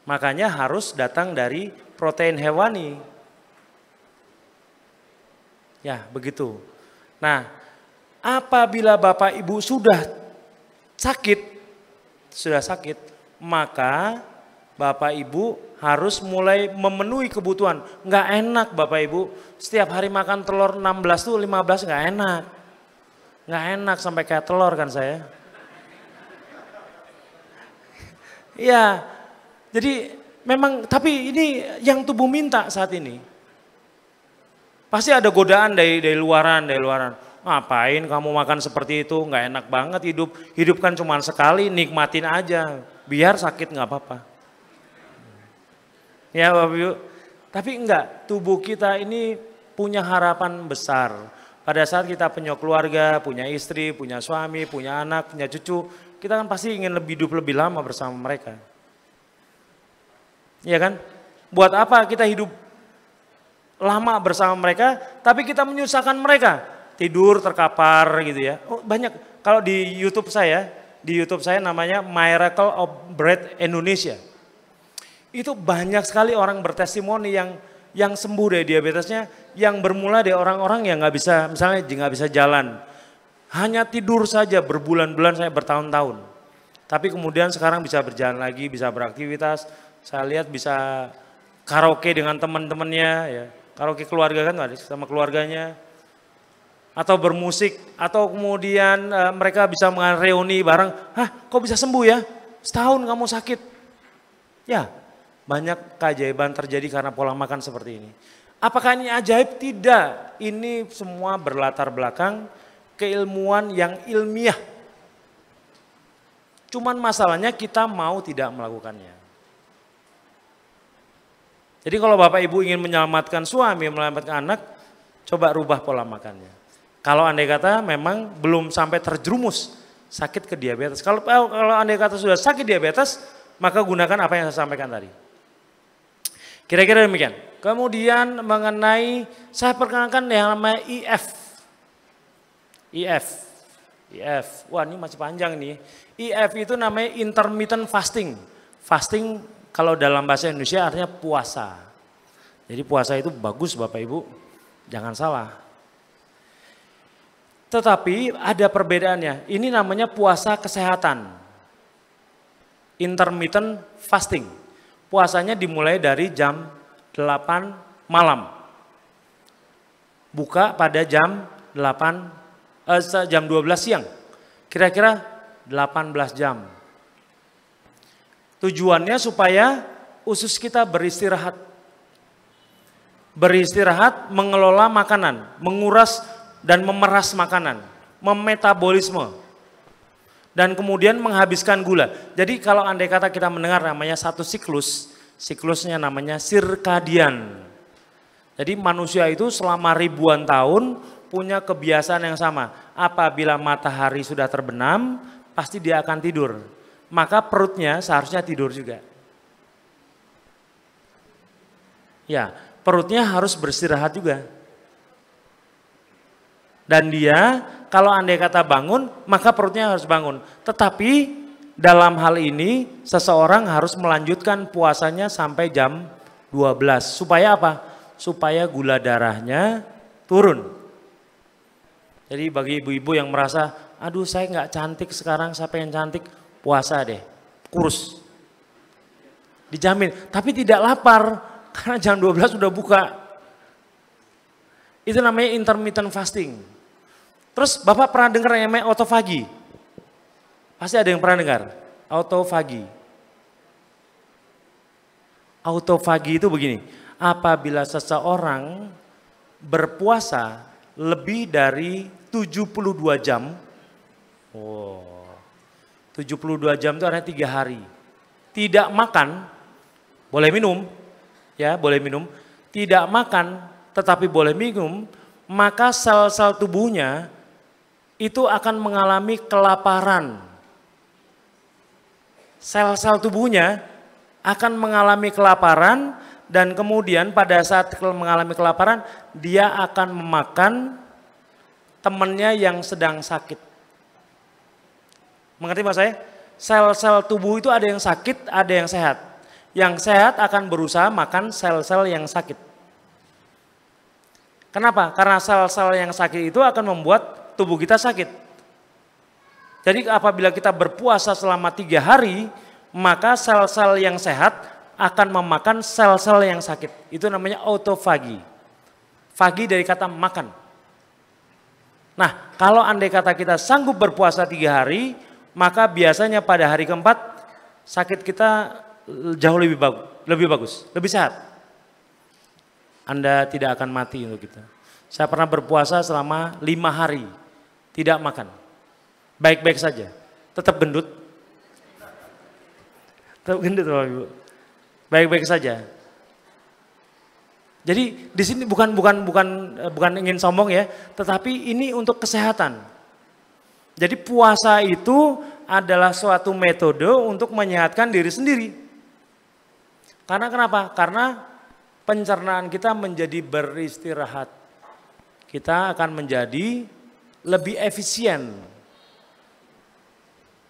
C: Makanya harus datang dari protein hewani. Ya, begitu. Nah, apabila Bapak Ibu sudah sakit, maka Bapak Ibu harus mulai memenuhi kebutuhan. Nggak enak Bapak Ibu, setiap hari makan telur 16 tuh 15 nggak enak. Nggak enak sampai kayak telur kan saya. Iya, jadi memang, tapi ini yang tubuh minta saat ini. Pasti ada godaan dari luaran. Ngapain kamu makan seperti itu, nggak enak banget hidup. Hidup kan cuma sekali, nikmatin aja. Biar sakit nggak apa-apa. Ya Bapak Ibu, tapi enggak, tubuh kita ini punya harapan besar. Pada saat kita punya keluarga, punya istri, punya suami, punya anak, punya cucu, kita kan pasti ingin hidup lebih lama bersama mereka. Iya kan? Buat apa kita hidup lama bersama mereka, tapi kita menyusahkan mereka? Tidur terkapar gitu ya. Oh, banyak, kalau di YouTube saya namanya Miracle of Bread Indonesia. Itu banyak sekali orang bertestimoni yang sembuh dari diabetesnya, yang bermula dari orang-orang yang nggak bisa, misalnya nggak bisa jalan, hanya tidur saja berbulan-bulan, saya bertahun-tahun. Tapi kemudian sekarang bisa berjalan lagi, bisa beraktivitas. Saya lihat bisa karaoke dengan teman-temannya, ya karaoke keluarga kan, sama keluarganya. Atau bermusik, atau kemudian mereka bisa mengadakan reuni bareng. Hah, kok bisa sembuh ya? Setahun kamu sakit. Ya, banyak keajaiban terjadi karena pola makan seperti ini. Apakah ini ajaib? Tidak. Ini semua berlatar belakang keilmuan yang ilmiah. Cuman masalahnya kita mau tidak melakukannya. Jadi kalau Bapak Ibu ingin menyelamatkan suami, menyelamatkan anak, coba rubah pola makannya. Kalau andai kata memang belum sampai terjerumus sakit ke diabetes. Kalau andai kata sudah sakit diabetes, maka gunakan apa yang saya sampaikan tadi. Kira-kira demikian. Kemudian mengenai, saya perkenalkan yang namanya IF. Wah ini masih panjang nih. IF itu namanya intermittent fasting. Fasting kalau dalam bahasa Indonesia artinya puasa. Jadi puasa itu bagus Bapak Ibu, jangan salah. Tetapi ada perbedaannya, ini namanya puasa kesehatan. Intermittent fasting. Puasanya dimulai dari jam 8 malam. Buka pada jam 12 siang. Kira-kira 18 jam. Tujuannya supaya usus kita beristirahat. Beristirahat mengelola makanan, menguras dan memeras makanan, memetabolisme. Dan kemudian menghabiskan gula. Jadi kalau andai kata kita mendengar namanya satu siklus, siklusnya namanya sirkadian. Jadi manusia itu selama ribuan tahun punya kebiasaan yang sama. Apabila matahari sudah terbenam, pasti dia akan tidur. Maka perutnya seharusnya tidur juga. Ya, perutnya harus beristirahat juga. Dan dia kalau andai kata bangun, maka perutnya harus bangun. Tetapi dalam hal ini seseorang harus melanjutkan puasanya sampai jam 12. Supaya apa? Supaya gula darahnya turun. Jadi bagi ibu-ibu yang merasa, aduh saya nggak cantik sekarang, saya pengen cantik, puasa deh, kurus. Dijamin, tapi tidak lapar karena jam 12 sudah buka. Itu namanya intermittent fasting. Terus Bapak pernah dengar yang namanya autofagi? Pasti ada yang pernah dengar, autofagi. Autofagi itu begini, apabila seseorang berpuasa lebih dari 72 jam, 72 jam itu artinya 3 hari. Tidak makan, boleh minum, ya boleh minum. Tidak makan tetapi boleh minum, maka sel-sel tubuhnya itu akan mengalami kelaparan. Sel-sel tubuhnya akan mengalami kelaparan dan kemudian pada saat mengalami kelaparan dia akan memakan temannya yang sedang sakit. Mengerti Mas saya? Sel-sel tubuh itu ada yang sakit, ada yang sehat. Yang sehat akan berusaha makan sel-sel yang sakit. Kenapa? Karena sel-sel yang sakit itu akan membuat tubuh kita sakit. Jadi apabila kita berpuasa selama 3 hari, maka sel-sel yang sehat akan memakan sel-sel yang sakit. Itu namanya autofagi. Fagi dari kata makan. Nah, kalau andai kata kita sanggup berpuasa 3 hari, maka biasanya pada hari keempat sakit kita jauh lebih bagus, lebih sehat. Anda tidak akan mati untuk kita. Saya pernah berpuasa selama 5 hari. Tidak makan, baik-baik saja, tetap gendut, baik-baik saja. Jadi di sini bukan ingin sombong ya, tetapi ini untuk kesehatan. Jadi puasa itu adalah suatu metode untuk menyehatkan diri sendiri. Karena kenapa? Karena pencernaan kita menjadi beristirahat, kita akan menjadi lebih efisien.